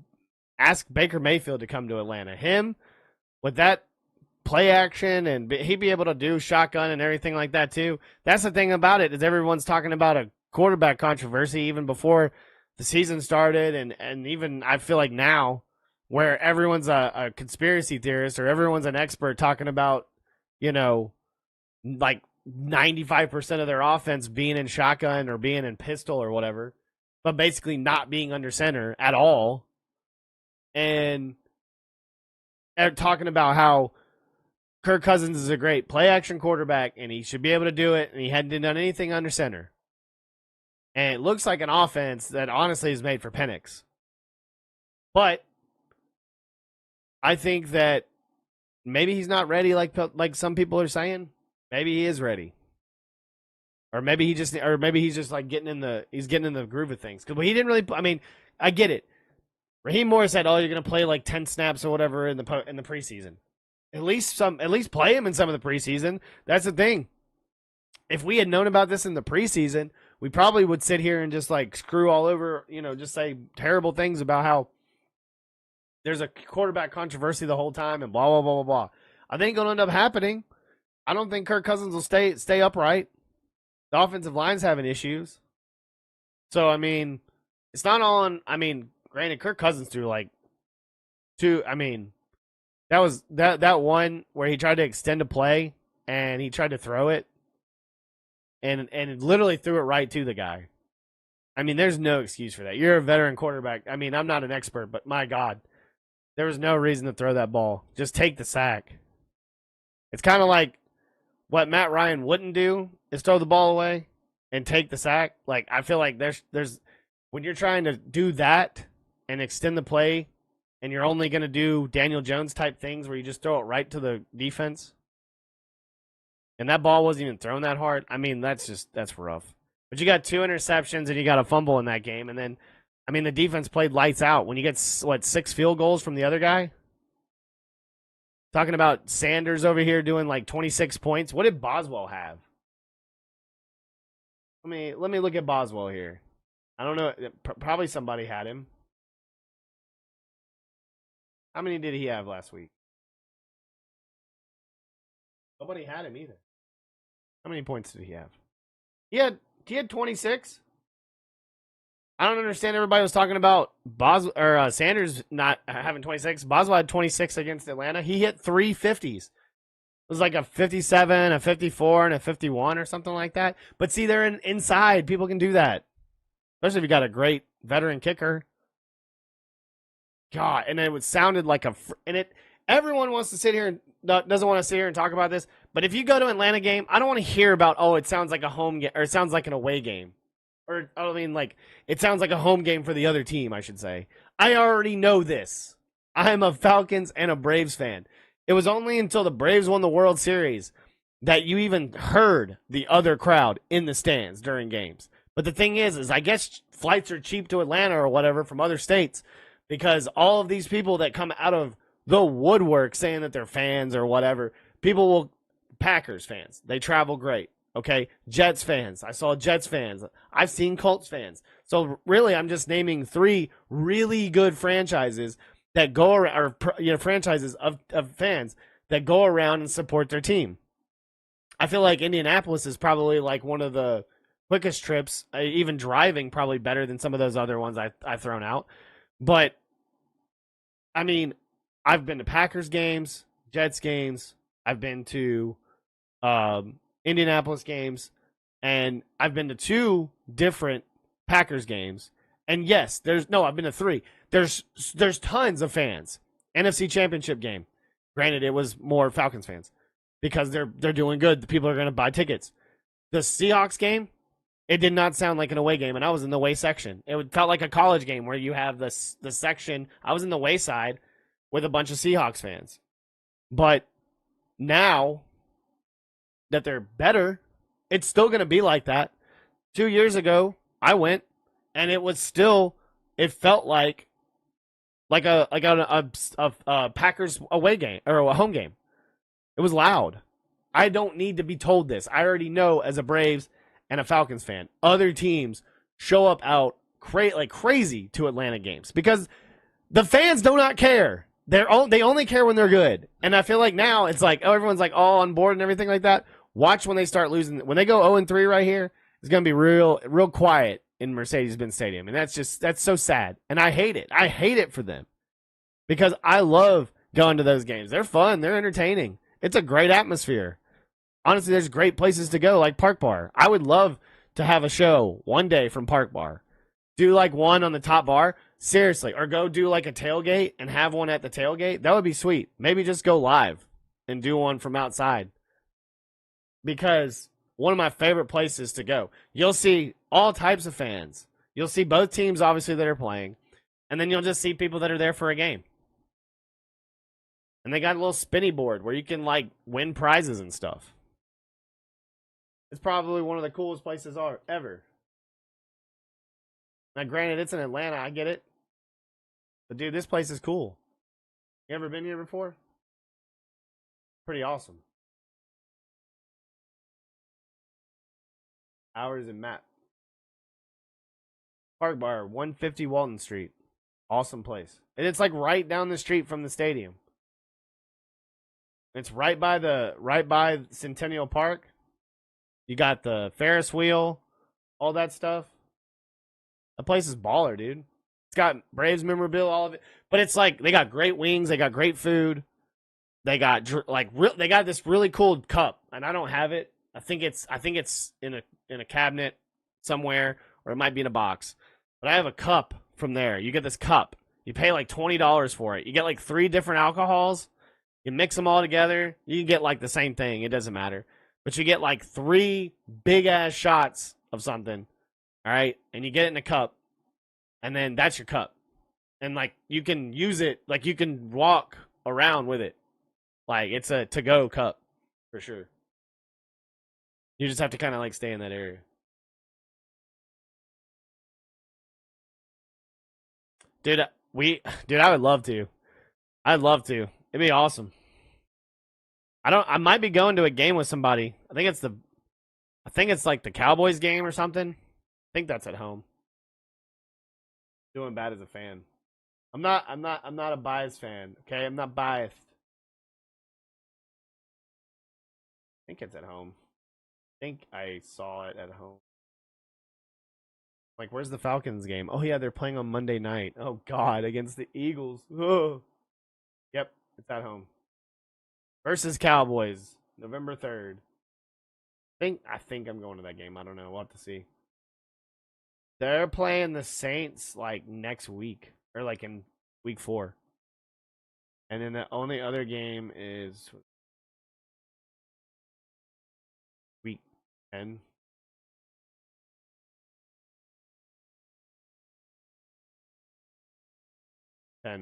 ask Baker Mayfield to come to Atlanta? Him with that play action, and he'd be able to do shotgun and everything like that too. That's the thing about it, is everyone's talking about a quarterback controversy even before the season started, and even I feel like now, where everyone's a conspiracy theorist or everyone's an expert talking about, like 95% of their offense being in shotgun or being in pistol or whatever, but basically not being under center at all. And they're talking about how Kirk Cousins is a great play action quarterback and he should be able to do it, and he hadn't done anything under center. And it looks like an offense that honestly is made for Penix. But I think that maybe he's not ready like some people are saying. Maybe he is ready. Or maybe he's just like getting in the groove of things. Cuz he didn't really, I mean, I get it. Raheem Morris said, "Oh, you're going to play like 10 snaps or whatever in the preseason." At least play him in some of the preseason. That's the thing. If we had known about this in the preseason, we probably would sit here and just like screw all over, just say terrible things about how there's a quarterback controversy the whole time and blah, blah, blah, blah, blah. I think it'll end up happening. I don't think Kirk Cousins will stay upright. The offensive line's having issues. So, I mean, it's not on, granted, Kirk Cousins threw like that was that one where he tried to extend a play and he tried to throw it and it literally threw it right to the guy. I mean, there's no excuse for that. You're a veteran quarterback. I mean, I'm not an expert, but my God, there was no reason to throw that ball. Just take the sack. It's kind of like what Matt Ryan wouldn't do is throw the ball away and take the sack. Like, I feel like there's when you're trying to do that and extend the play and you're only going to do Daniel Jones type things where you just throw it right to the defense, and that ball wasn't even thrown that hard. I mean, that's rough. But you got 2 interceptions and you got a fumble in that game. And then, the defense played lights out. When you get, 6 field goals from the other guy? Talking about Sanders over here doing like 26 points. What did Boswell have? Let me look at Boswell here. I don't know. Probably somebody had him. How many did he have last week? Nobody had him either. How many points did he have? He had 26. I don't understand. Everybody was talking about Sanders not having 26. Boswell had 26 against Atlanta. He hit 3 50s. It was like a 57, a 54, and a 51 or something like that. But see, they're inside. People can do that. Especially if you got a great veteran kicker. God, and it sounded like everyone wants to sit here and doesn't want to sit here and talk about this. But if you go to an Atlanta game, I don't want to hear about, it sounds like a home game, or it sounds like an away game. Or, it sounds like a home game for the other team, I should say. I already know this. I'm a Falcons and a Braves fan. It was only until the Braves won the World Series that you even heard the other crowd in the stands during games. But the thing is I guess flights are cheap to Atlanta or whatever from other states, because all of these people that come out of the woodwork saying that they're fans or whatever, Packers fans, they travel great. Okay, Jets fans. I saw Jets fans. I've seen Colts fans. So really, I'm just naming 3 really good franchises that go around, or franchises of fans that go around and support their team. I feel like Indianapolis is probably like one of the quickest trips, even driving probably better than some of those other ones I've thrown out. But I've been to Packers games, Jets games. I've been to Indianapolis games, and I've been to 2 different Packers games. And yes, I've been to 3. There's tons of fans. NFC Championship game. Granted, it was more Falcons fans because they're doing good. The people are going to buy tickets. The Seahawks game, it did not sound like an away game, and I was in the away section. It felt like a college game where you have the section. I was in the away side with a bunch of Seahawks fans. But now that they're better, it's still going to be like that. 2 years ago, I went, and it felt like a Packers away game or a home game. It was loud. I don't need to be told this. I already know as a Braves and a Falcons fan, other teams show up out like crazy to Atlanta games because the fans do not care. They only care when they're good. And I feel like now it's like, oh, everyone's like all on board and everything like that. Watch when they start losing. When they go 0-3 right here, it's going to be real quiet in Mercedes-Benz Stadium. And that's so sad. And I hate it. I hate it for them because I love going to those games. They're fun. They're entertaining. It's a great atmosphere. Honestly, there's great places to go like Park Bar. I would love to have a show one day from Park Bar. Do like one on the top bar. Seriously. Or go do like a tailgate and have one at the tailgate. That would be sweet. Maybe just go live and do one from outside. Because one of my favorite places to go. You'll see all types of fans. You'll see both teams, obviously, that are playing. And then you'll just see people that are there for a game. And they got a little spinny board where you can, like, win prizes and stuff. It's probably one of the coolest places ever. Now, granted, it's in Atlanta. I get it. But, dude, this place is cool. You ever been here before? Pretty awesome. Hours and map. Park Bar, 150 Walton Street. Awesome place. And it's like right down the street from the stadium. It's right by Centennial Park. You got the Ferris wheel, all that stuff. The place is baller, dude. It's got Braves memorabilia, all of it. But it's like they got great wings, they got great food. They got they got this really cool cup, and I don't have it. I think it's in a cabinet somewhere, or it might be in a box. But I have a cup from there. You get this cup. You pay like $20 for it. You get like 3 different alcohols. You mix them all together. You can get like the same thing. It doesn't matter. But you get like 3 big ass shots of something. All right. And you get it in a cup. And then that's your cup. And like you can use it. Like you can walk around with it. Like it's a to-go cup for sure. You just have to kind of like stay in that area. Dude, I would love to. I'd love to. It'd be awesome. I might be going to a game with somebody. I think it's like the Cowboys game or something. I think that's at home. Doing bad as a fan. I'm not a biased fan, okay? I'm not biased. I think it's at home. I think I saw it at home. Like, where's the Falcons game? Oh, yeah, they're playing on Monday night. Oh, God, against the Eagles. Ugh. Yep, it's at home. Versus Cowboys, November 3rd. I think I'm going to that game. I don't know. We'll have to see. They're playing the Saints, like, next week. Or, like, in week 4. And then the only other game is week 10.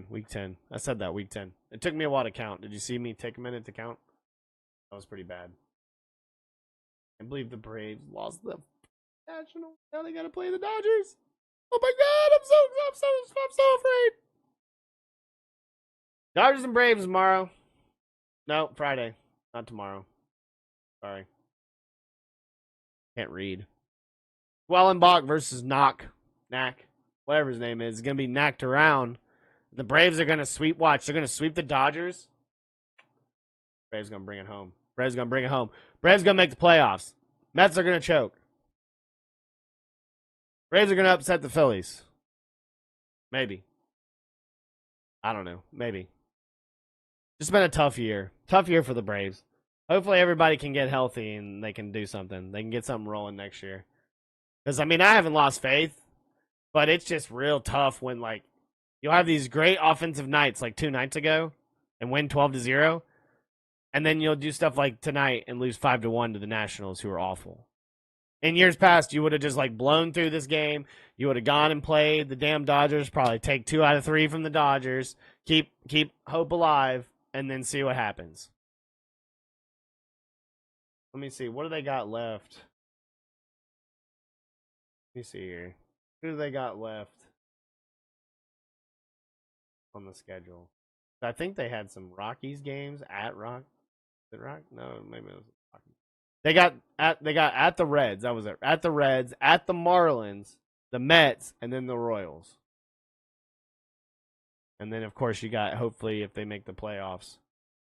Week 10. I said that, week 10. It took me a while to count. Did you see me take a minute to count? That was pretty bad. I believe the Braves lost the Nationals. Now they gotta play the Dodgers. Oh my God, I'm so afraid. Dodgers and Braves tomorrow. No, Friday. Not tomorrow. Sorry. Can't read. Wellenbach versus Knack, whatever his name is gonna be knocked around. The Braves are going to sweep. Watch. They're going to sweep the Dodgers. Braves going to bring it home. Braves going to make the playoffs. Mets are going to choke. Braves are going to upset the Phillies. Maybe. I don't know. Maybe. It's been a tough year. Tough year for the Braves. Hopefully everybody can get healthy and they can do something. They can get something rolling next year. Because, I mean, I haven't lost faith. But it's just real tough when, like, you'll have these great offensive nights like 2 nights ago and win 12-0. And then you'll do stuff like tonight and lose 5-1 to the Nationals, who are awful. In years past, you would have just like blown through this game. You would have gone and played the damn Dodgers, probably take 2 out of 3 from the Dodgers, keep hope alive, and then see what happens. Let me see. What do they got left? Let me see here. Who do they got left on the schedule? I think they had some Rockies games at it Rock? No, maybe it was Rocky. They got at the Reds. That was it. At the Reds, at the Marlins, the Mets, and then the Royals. And then of course you got hopefully if they make the playoffs.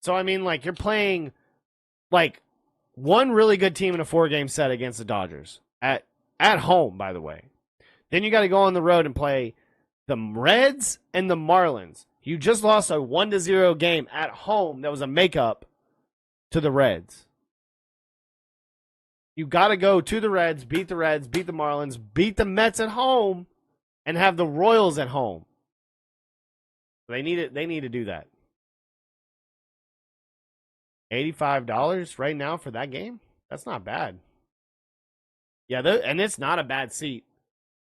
So I mean, like you're playing like one really good team in a 4-game set against the Dodgers at home, by the way. Then you got to go on the road and play the Reds and the Marlins. You just lost a 1-0 game at home that was a makeup to the Reds. You got to go to the Reds, beat the Marlins, beat the Mets at home, and have the Royals at home. They need it. They need to do that. $85 right now for that game? That's not bad. Yeah, and it's not a bad seat.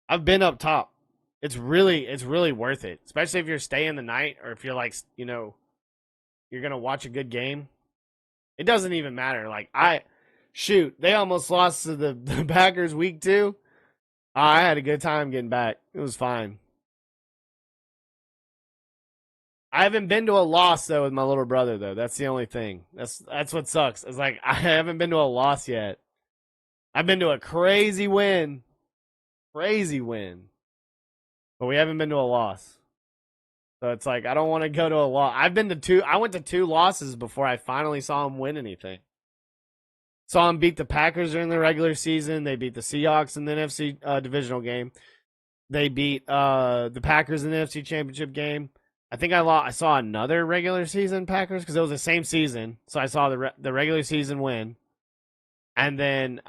I've been up top. It's really worth it, especially if you're staying the night or if you're like, you know, you're going to watch a good game. It doesn't even matter. Like they almost lost to the Packers week 2. I had a good time getting back. It was fine. I haven't been to a loss though with my little brother though. That's the only thing. That's what sucks. It's like I haven't been to a loss yet. I've been to a crazy win. But we haven't been to a loss. So it's like I don't want to go to a loss. I went to 2 losses before I finally saw him win anything. Saw him beat the Packers during the regular season. They beat the Seahawks in the NFC divisional game. They beat the Packers in the NFC Championship game. I think I saw another regular season Packers because it was the same season. So I saw the regular season win. And then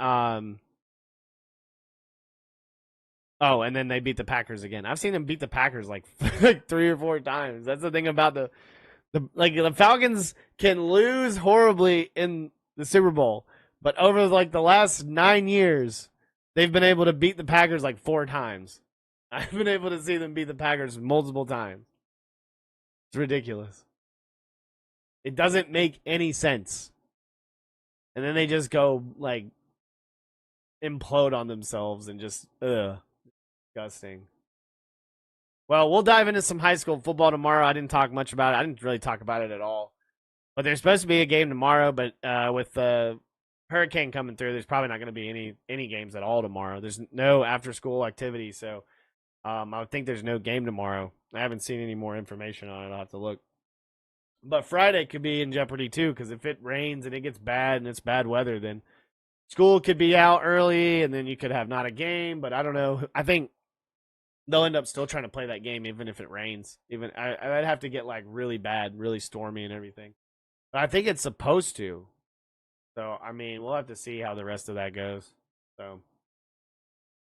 and then they beat the Packers again. I've seen them beat the Packers like 3 or 4 times. That's the thing about the Falcons can lose horribly in the Super Bowl. But over like the last 9 years, they've been able to beat the Packers like 4 times. I've been able to see them beat the Packers multiple times. It's ridiculous. It doesn't make any sense. And then they just go like implode on themselves and just disgusting. Well, we'll dive into some high school football tomorrow. I didn't talk much about it. I didn't really talk about it at all. But there's supposed to be a game tomorrow, but with the hurricane coming through, there's probably not going to be any games at all tomorrow. There's no after school activity, so I would think there's no game tomorrow. I haven't seen any more information on it. I'll have to look. But Friday could be in jeopardy too, because if it rains and it gets bad and it's bad weather, then school could be out early, and then you could have not a game. But I don't know. I think they'll end up still trying to play that game even if it rains. Even I'd have to get like really bad, really stormy and everything. But I think it's supposed to. So I mean, we'll have to see how the rest of that goes. So.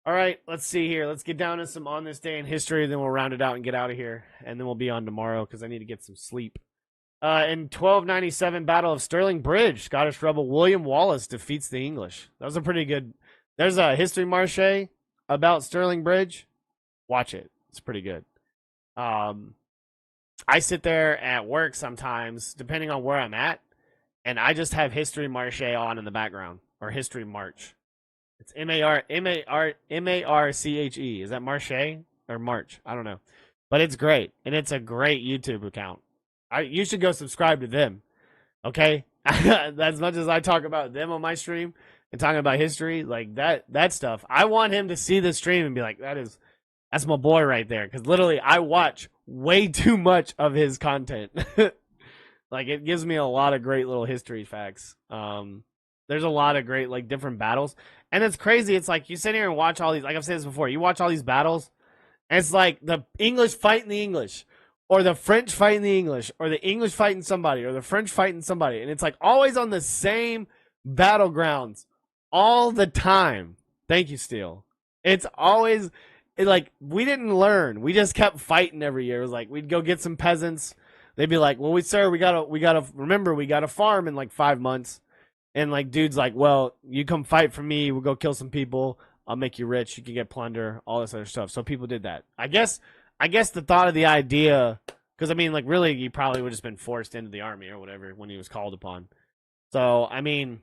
All right, let's see here. Let's get down to some on this day in history, then we'll round it out and get out of here. And then we'll be on tomorrow because I need to get some sleep. In 1297 Battle of Stirling Bridge, Scottish rebel William Wallace defeats the English. That was a pretty good... There's a history marché about Stirling Bridge. Watch it. It's pretty good. I sit there at work sometimes, depending on where I'm at, and I just have history marché on in the background, or history march. It's M-A-R-C-H-E. Is that Marche or March? I don't know. But it's great. And it's a great YouTube account. You should go subscribe to them. Okay? As much as I talk about them on my stream and talking about history, like that stuff, I want him to see the stream and be like, that's my boy right there. Because literally, I watch way too much of his content. Like, it gives me a lot of great little history facts. There's a lot of great, like, different battles. And it's crazy. It's like you sit here and watch all these, like I've said this before, you watch all these battles, and it's like the English fighting the English, or the French fighting the English, or the English fighting somebody, or the French fighting somebody. And it's like always on the same battlegrounds all the time. Thank you, Steele. It's always, like, we didn't learn. We just kept fighting every year. It was like, we'd go get some peasants. They'd be like, well, we gotta farm in like 5 months. And, like, dude's like, well, you come fight for me. We'll go kill some people. I'll make you rich. You can get plunder, all this other stuff. So people did that. I guess the thought of the idea, because, I mean, like, really, he probably would have just been forced into the army or whatever when he was called upon. So, I mean,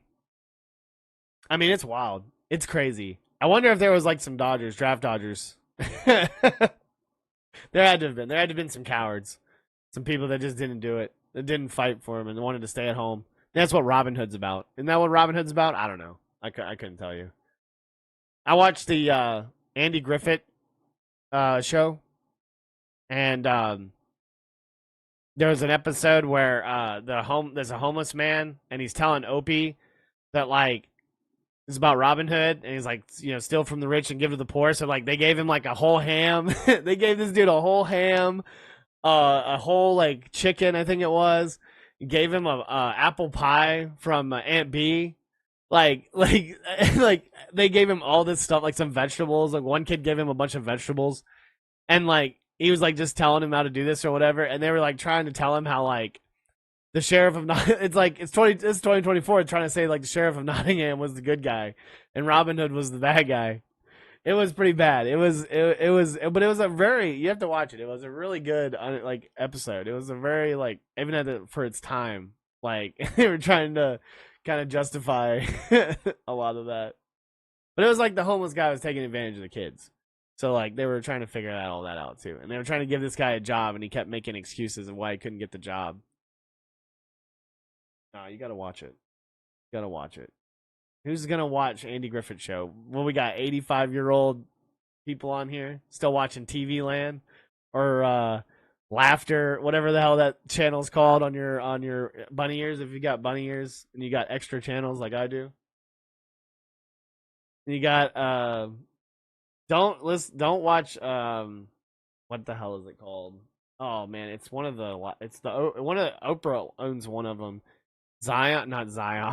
it's wild. It's crazy. I wonder if there was, like, some draft Dodgers. There had to have been. There had to have been some cowards. Some people that just didn't do it. That didn't fight for him and wanted to stay at home. That's what Robin Hood's about. Isn't that what Robin Hood's about? I don't know. I couldn't tell you. I watched the Andy Griffith show, and there was an episode where there's a homeless man, and he's telling Opie that like it's about Robin Hood, and he's like, steal from the rich and give to the poor. So like they gave him like a whole ham. They gave this dude a whole ham, a whole like chicken, I think it was. Gave him a apple pie from Aunt B. Like they gave him all this stuff, like some vegetables. Like one kid gave him a bunch of vegetables, and like he was like just telling him how to do this or whatever. And they were like trying to tell him how like the sheriff of it's 2024 trying to say like the sheriff of Nottingham was the good guy and Robin Hood was the bad guy. It was pretty bad. It was, but it was a very, you have to watch it. It was a really good, like, episode. It was a very, like, even for its time, like, they were trying to kind of justify a lot of that. But it was like the homeless guy was taking advantage of the kids. So, like, they were trying to figure all that out, too. And they were trying to give this guy a job, and he kept making excuses of why he couldn't get the job. No, you gotta watch it. You gotta watch it. Who's going to watch Andy Griffith show? Well, we got 85-year-old people on here still watching TV Land or Laughter, whatever the hell that channel's called on your bunny ears. If you got bunny ears and you got extra channels like I do. And you got don't watch what the hell is it called? Oh man, it's one of Oprah owns one of them. Not Zion.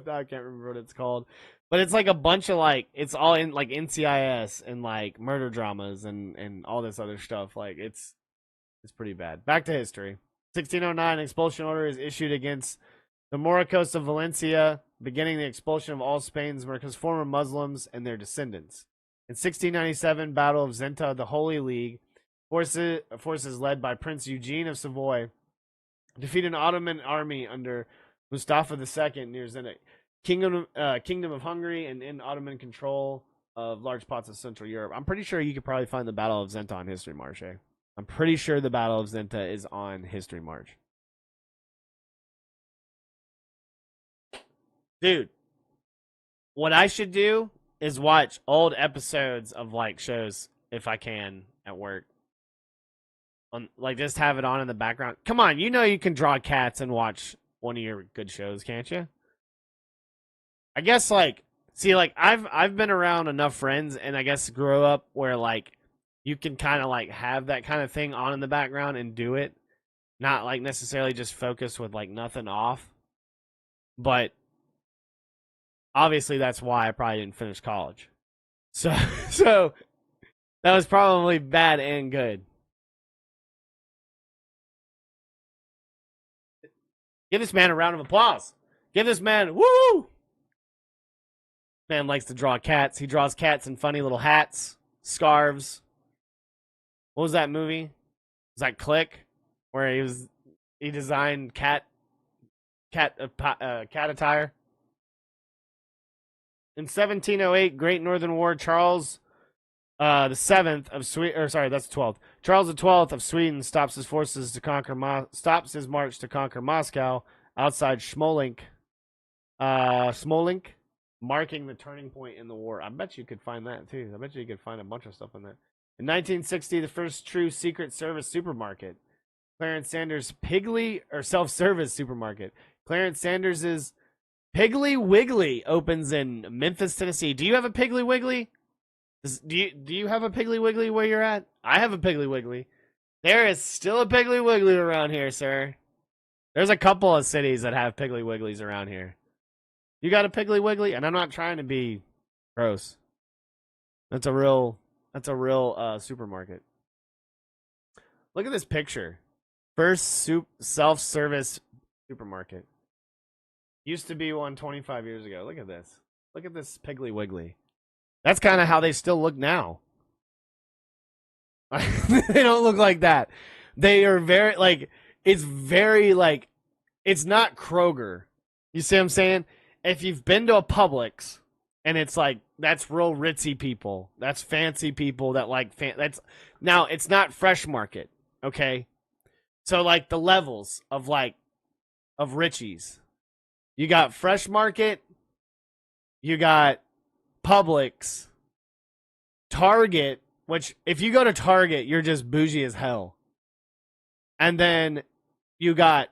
I can't remember what it's called. But it's like a bunch of like, it's all in like NCIS and like murder dramas and all this other stuff. Like it's pretty bad. Back to history. 1609, expulsion order is issued against the Moriscos of Valencia, beginning the expulsion of all Spain's former Muslims and their descendants. In 1697, Battle of Zenta, the Holy League, forces led by Prince Eugene of Savoy, defeated an Ottoman army under Mustafa II near Zenta, Kingdom of Hungary, and in Ottoman control of large parts of Central Europe. I'm pretty sure you could probably find the Battle of Zenta on History March. I'm pretty sure the Battle of Zenta is on History March. Dude, what I should do is watch old episodes of like shows if I can at work. Like just have it on in the background. Come on, you can draw cats and watch one of your good shows, can't you? I guess like I've been around enough friends and I guess grew up where like you can kind of like have that kind of thing on in the background and do it, not like necessarily just focus with like nothing off. But obviously that's why I probably didn't finish college. So that was probably bad and good. Give this man a round of applause. Give this man, woo! Man likes to draw cats. He draws cats in funny little hats, scarves. What was that movie? Was that Click? Where he designed cat attire. In 1708, Great Northern War, Charles the 7th of Sweden, that's the 12th. Charles the 12th of Sweden stops his march to conquer Moscow outside Smolensk, marking the turning point in the war. I bet you could find that too. I bet you could find a bunch of stuff in that. In 1960, the first true Secret Service supermarket, Clarence Sanders self-service supermarket. Clarence Sanders's Piggly Wiggly opens in Memphis, Tennessee. Do you have a Piggly Wiggly? Do you have a Piggly Wiggly where you're at? I have a Piggly Wiggly. There is still a Piggly Wiggly around here, sir. There's a couple of cities that have Piggly Wigglies around here. You got a Piggly Wiggly? And I'm not trying to be gross. That's a real supermarket. Look at this picture. First self-service supermarket. Used to be one 25 years ago. Look at this. Look at this Piggly Wiggly. That's kind of how they still look now. They don't look like that. They are very, like, it's very, like, it's not Kroger. You see what I'm saying? If you've been to a Publix, and it's like, that's real ritzy people. That's fancy people that like, now, it's not Fresh Market, okay? So, like, the levels of, like, of Richie's. You got Fresh Market. You got Publix. Target, which if you go to Target, you're just bougie as hell. And then you got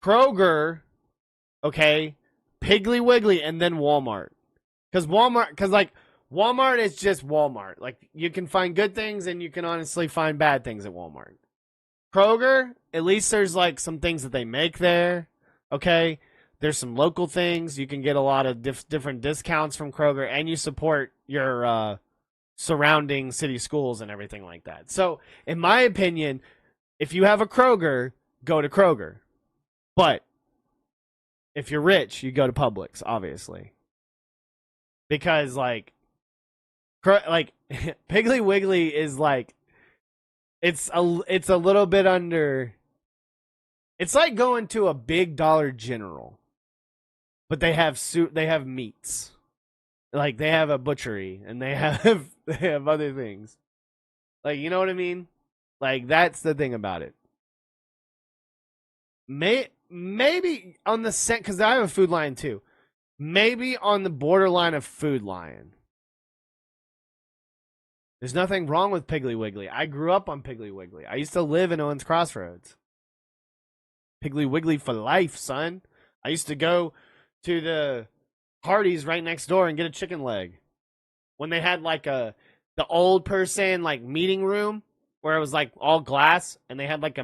Kroger, okay, Piggly Wiggly, and then Walmart. Because Walmart is just Walmart. Like, you can find good things and you can honestly find bad things at Walmart. Kroger, at least there's like some things that they make there, okay? There's some local things. You can get a lot of different discounts from Kroger, and you support your surrounding city schools and everything like that. So, in my opinion, if you have a Kroger, go to Kroger. But if you're rich, you go to Publix, obviously. Because, like Piggly Wiggly is like, it's a little bit under. It's like going to a big Dollar General, but they have meats, like they have a butchery and they have other things, like, you know what I mean? Like, that's the thing about it. Maybe on the set, because I have a Food Lion too. Maybe on the borderline of Food Lion. There's nothing wrong with Piggly Wiggly. I grew up on Piggly Wiggly. I used to live in Owens Crossroads. Piggly Wiggly for life, son. I used to go to the Hardee's right next door and get a chicken leg. When they had like the old person like meeting room where it was like all glass, and they had like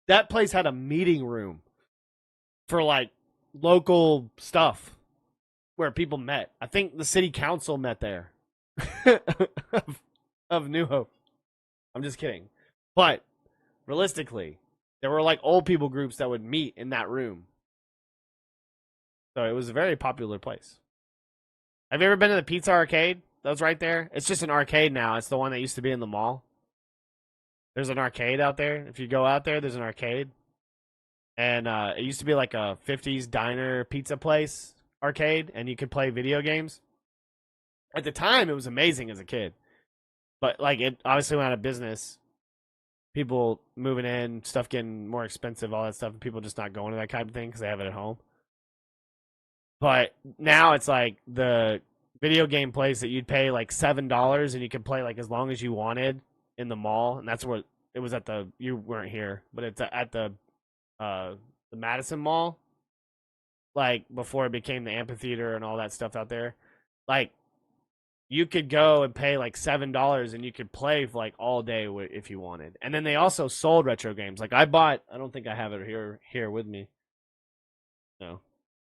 that place had a meeting room for like local stuff where people met. I think the city council met there. of New Hope. I'm just kidding. But realistically, there were like old people groups that would meet in that room. So it was a very popular place. Have you ever been to the Pizza Arcade? That was right there. It's just an arcade now. It's the one that used to be in the mall. There's an arcade out there. If you go out there, there's an arcade. And it used to be like a 50s diner pizza place arcade, and you could play video games. At the time, it was amazing as a kid. But, like, it obviously went out of business. People moving in, stuff getting more expensive, all that stuff, and people just not going to that kind of thing because they have it at home. But now it's like the video game place that you'd pay like $7 and you could play like as long as you wanted in the mall. And that's where it was at you weren't here, but it's at the Madison Mall. Like, before it became the amphitheater and all that stuff out there. Like, you could go and pay like $7 and you could play for like all day if you wanted. And then they also sold retro games. Like, I don't think I have it here with me. No.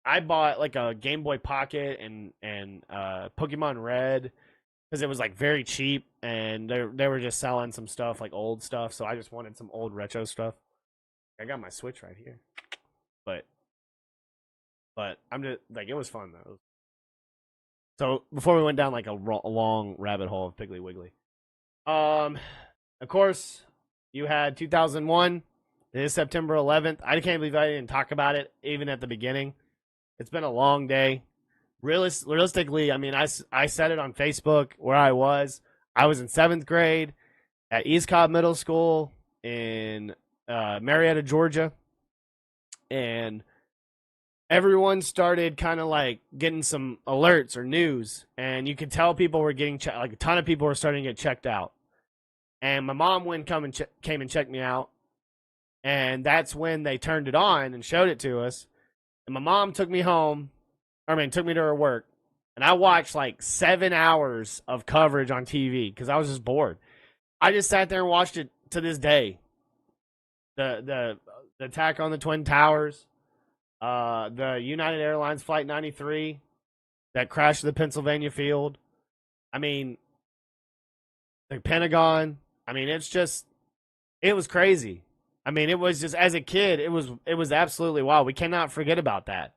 I bought like a Game Boy Pocket and Pokemon Red because it was like very cheap, and they were just selling some stuff, like old stuff. So I just wanted some old retro stuff. I got my Switch right here. But I'm just like, it was fun though. So before we went down like a long rabbit hole of Piggly Wiggly, of course, you had 2001. It is September 11th. I can't believe I didn't talk about it even at the beginning. It's been a long day. Realistically, I mean, I said it on Facebook where I was. I was in 7th grade at East Cobb Middle School in Marietta, Georgia, and everyone started kind of like getting some alerts or news, and you could tell people were getting like a ton of people were starting to get checked out. And my mom came and checked me out, and that's when they turned it on and showed it to us. And my mom took me took me to her work, and I watched like 7 hours of coverage on TV because I was just bored. I just sat there and watched it to this day. The attack on the Twin Towers. The United Airlines Flight 93 that crashed the Pennsylvania field. I mean, the Pentagon. I mean, it was crazy. I mean, it was just, as a kid, it was absolutely wild. We cannot forget about that.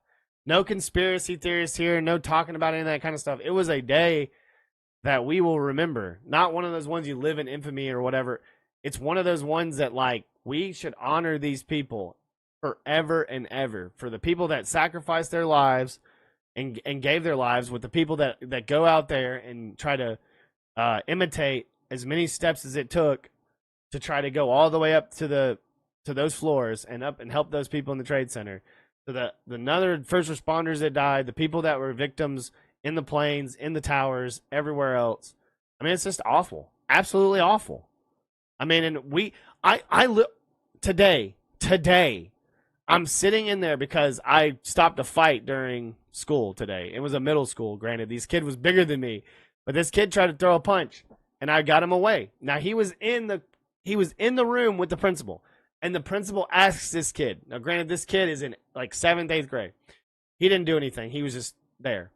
No conspiracy theorists here, no talking about any of that kind of stuff. It was a day that we will remember. Not one of those ones you live in infamy or whatever. It's one of those ones that, like, we should honor these people forever and ever, for the people that sacrificed their lives and gave their lives, with the people that go out there and try to imitate as many steps as it took to try to go all the way up to those floors and up and help those people in the Trade Center. to the other first responders that died, the people that were victims in the planes, in the towers, everywhere else. I mean, it's just awful. Absolutely awful. I mean, and today, I'm sitting in there because I stopped a fight during school today. It was a middle school. Granted, this kid was bigger than me, but this kid tried to throw a punch, and I got him away. Now he was in the room with the principal, and the principal asks this kid. Now, granted, this kid is in like 7th, 8th grade. He didn't do anything. He was just there.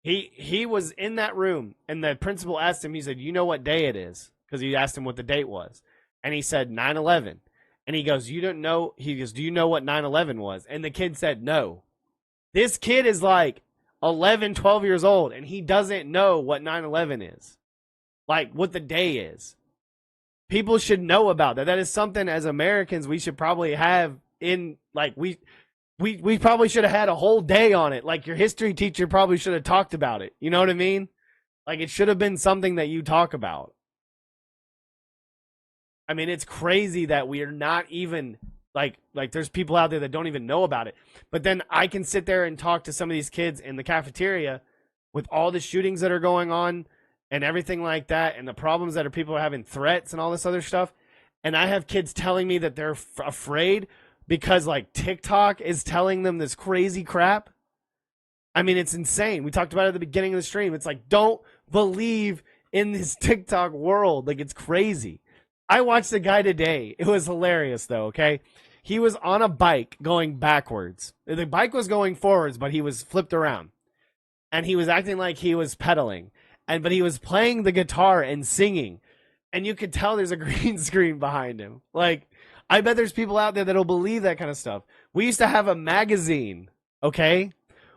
He was in that room, and the principal asked him. He said, "You know what day it is?" Because he asked him what the date was, and he said 9/11. And he goes, "You don't know?" He goes, "Do you know what 9/11 was?" And the kid said, "No." This kid is like 11, 12 years old, and he doesn't know what 9/11 is, like what the day is. People should know about that. That is something as Americans we should probably have in, like, we probably should have had a whole day on it. Like, your history teacher probably should have talked about it. You know what I mean? Like, it should have been something that you talk about. I mean, it's crazy that we are not even, like there's people out there that don't even know about it. But then I can sit there and talk to some of these kids in the cafeteria with all the shootings that are going on and everything like that, and the problems that people are having, threats and all this other stuff. And I have kids telling me that they're afraid because, like, TikTok is telling them this crazy crap. I mean, it's insane. We talked about it at the beginning of the stream. It's like, don't believe in this TikTok world. Like, it's crazy. I watched a guy today. It was hilarious, though, okay? He was on a bike going backwards. The bike was going forwards, but he was flipped around. And he was acting like he was pedaling. But he was playing the guitar and singing. And you could tell there's a green screen behind him. Like, I bet there's people out there that'll believe that kind of stuff. We used to have a magazine, okay,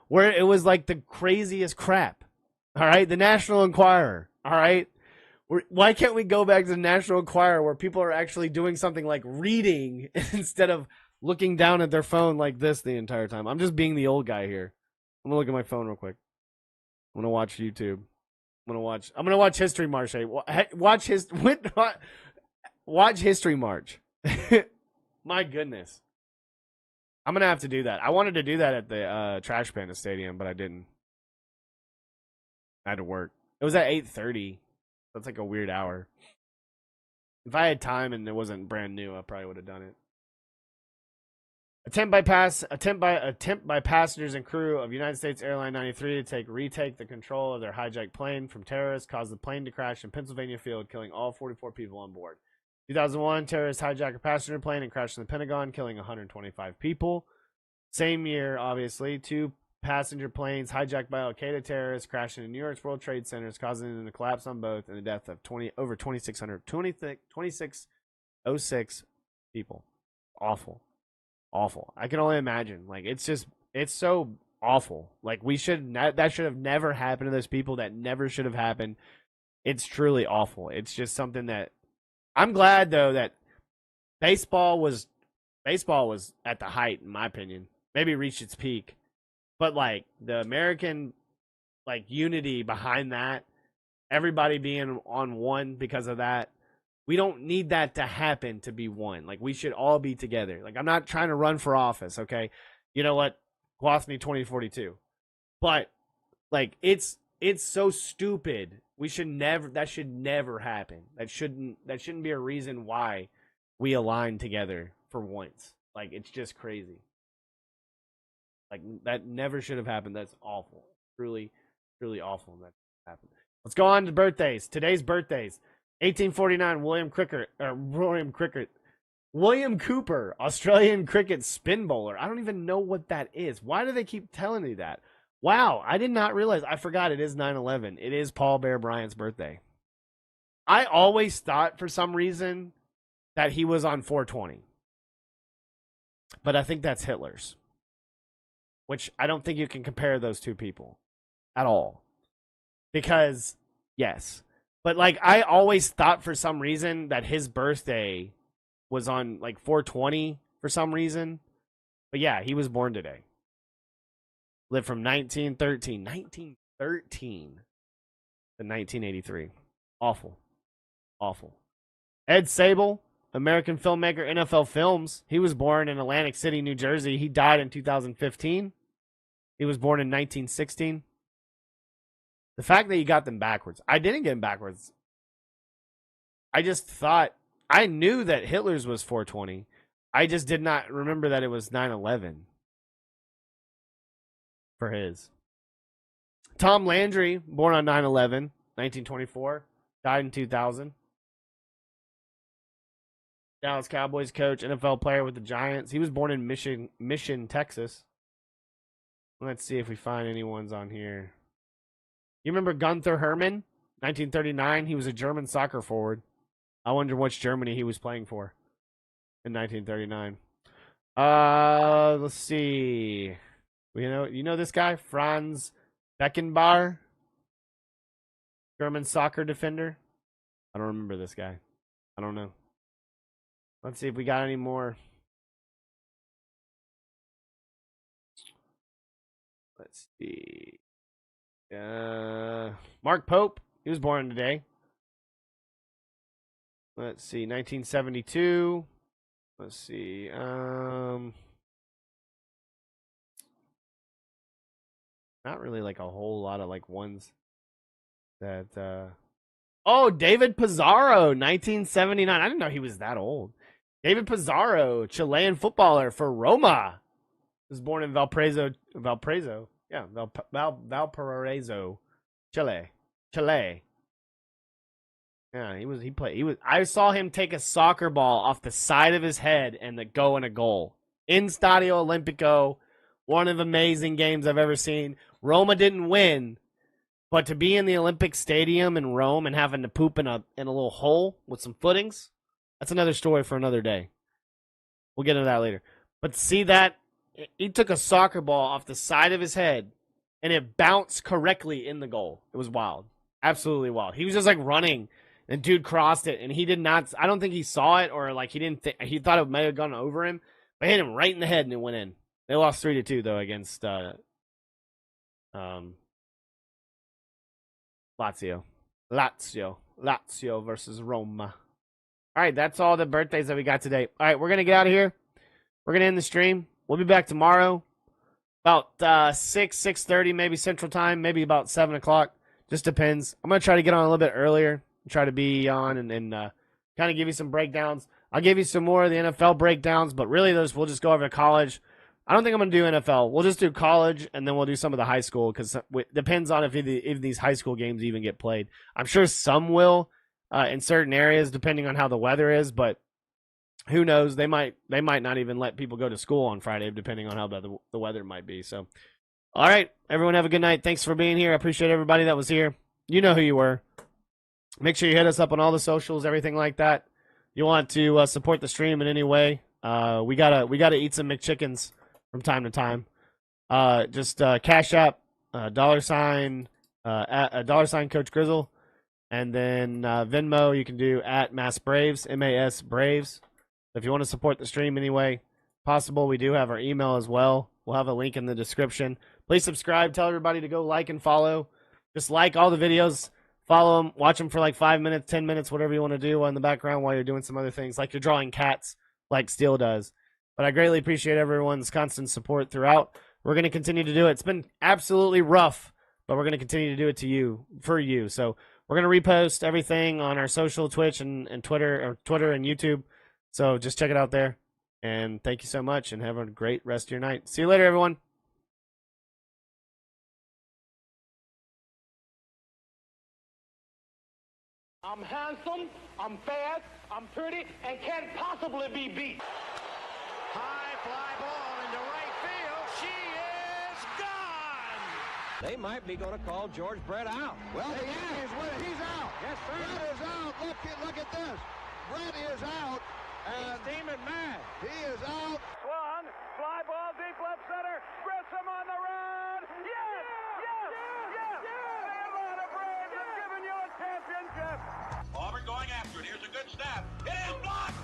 where it was like the craziest crap, all right? The National Enquirer, all right? Why can't we go back to the National Enquirer where people are actually doing something like reading instead of looking down at their phone like this the entire time? I'm just being the old guy here. I'm going to look at my phone real quick. I'm going to watch YouTube. I'm gonna watch History March. Watch History March. My goodness, I'm gonna have to do that. I wanted to do that at the Trash Panda Stadium, but I didn't. I had to work. It was at 8:30. That's like a weird hour. If I had time and it wasn't brand new, I probably would have done it. Attempt by passengers and crew of United States Airline 93 to retake the control of their hijacked plane from terrorists caused the plane to crash in Pennsylvania Field, killing all 44 people on board. 2001, terrorists hijacked a passenger plane and crashed in the Pentagon, killing 125 people. Same year, obviously, 2 passenger planes hijacked by Al Qaeda terrorists crashing in New York's World Trade Centers, causing them to collapse on both and the death of over 2606 people. Awful. I can only imagine. Like, it's so awful. Like, that should have never happened to those people. That never should have happened. It's truly awful. It's just something that I'm glad, though, that baseball was at the height, in my opinion. Maybe reached its peak. But, like, the American, like, unity behind that, everybody being on one because of that, we don't need that to happen to be one. Like, we should all be together. Like, I'm not trying to run for office, okay? You know what? Gwasny 2042. But, like, it's so stupid. That should never happen. That shouldn't be a reason why we align together for once. Like, it's just crazy. Like, that never should have happened. That's awful. Truly, truly awful that happened. Let's go on to birthdays. Today's birthdays. 1849, William Cooper, Australian cricket spin bowler. I don't even know what that is. Why do they keep telling me that? Wow, I did not realize. I forgot it is 9/11. It is Paul Bear Bryant's birthday. I always thought for some reason that he was on 420. But I think that's Hitler's. Which I don't think you can compare those two people at all. Because, yes. But, like, I always thought for some reason that his birthday was on, like, 420 for some reason. But, yeah, he was born today. Lived from 1913 to 1983. Awful. Ed Sable, American filmmaker, NFL Films. He was born in Atlantic City, New Jersey. He died in 2015. He was born in 1916. The fact that you got them backwards. I didn't get them backwards. I just thought, I knew that Hitler's was 420. I just did not remember that it was 9/11 for his. Tom Landry, born on 9/11, 1924, died in 2000. Dallas Cowboys coach, NFL player with the Giants. He was born in Mission, Texas. Let's see if we find any ones on here. You remember Gunther Hermann, 1939? He was a German soccer forward. I wonder which Germany he was playing for in 1939. Let's see. You know this guy, Franz Beckenbauer, German soccer defender. I don't remember this guy. I don't know. Let's see if we got any more. Let's see. Mark Pope. He was born today. Let's see. 1972. Let's see. Not really like a whole lot of like ones that. Oh, David Pizarro, 1979. I didn't know he was that old. David Pizarro, Chilean footballer for Roma. Was born in Valparaiso. Yeah, Valparaiso, Chile. Yeah, I saw him take a soccer ball off the side of his head and go in a goal. In Stadio Olimpico, one of the amazing games I've ever seen. Roma didn't win, but to be in the Olympic Stadium in Rome and having to poop in a little hole with some footings, that's another story for another day. We'll get into that later. But to see that, he took a soccer ball off the side of his head, and it bounced correctly in the goal. It was wild. Absolutely wild. He was just like running, and dude crossed it, and he did not, I don't think he saw it, or like he thought it might have gone over him, but hit him right in the head, and it went in. They lost 3-2, though, against Lazio. Lazio versus Roma. All right, that's all the birthdays that we got today. All right, we're going to get out of here. We're going to end the stream. We'll be back tomorrow about 6:30, maybe Central Time, maybe about 7 o'clock. Just depends. I'm going to try to get on a little bit earlier, try to be on and kind of give you some breakdowns. I'll give you some more of the NFL breakdowns, but really we'll just go over to college. I don't think I'm going to do NFL. We'll just do college, and then we'll do some of the high school, because it depends on if these high school games even get played. I'm sure some will in certain areas, depending on how the weather is, but who knows? They might not even let people go to school on Friday, depending on how the weather might be. So, all right, everyone have a good night. Thanks for being here. I appreciate everybody that was here. You know who you were. Make sure you hit us up on all the socials, everything like that. You want to support the stream in any way? We gotta eat some McChickens from time to time. Just Cash App, $, $Coach Grizzle, and then Venmo you can do at Mass Braves, MAS Braves. If you want to support the stream anyway possible, we do have our email as well. We'll have a link in the description. Please subscribe. Tell everybody to go like and follow. Just like all the videos. Follow them. Watch them for like 5 minutes, 10 minutes, whatever you want to do in the background while you're doing some other things, like you're drawing cats like Steel does. But I greatly appreciate everyone's constant support throughout. We're going to continue to do it. It's been absolutely rough, but we're going to continue to do it for you. So we're going to repost everything on our social, Twitch and Twitter and YouTube. So just check it out there. And thank you so much, and have a great rest of your night. See you later, everyone. I'm handsome, I'm fast, I'm pretty, and can't possibly be beat. High fly ball into right field. She is gone. They might be going to call George Brett out. Well, he's out. Yes, sir. Brett is out. Look at this. Brett is out. And Demon man. he is out. Swung, fly ball deep left center. Grissom on the run. Yes! The Atlanta Braves have given you a championship. Auburn going after it. Here's a good snap. It is blocked.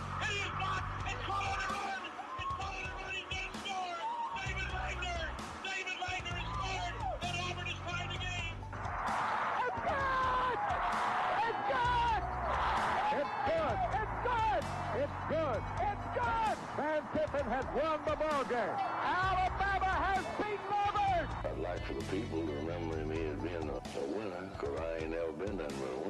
It's caught on the run. He's going to score. David Wagner has scored. And Auburn is tied the game. It's good! It's good! It's good! It's good! It's Van Tiffin has won the ball game. Alabama has beaten Auburn. I'd like for the people to remember me as being a winner, because I ain't never been done with a winner.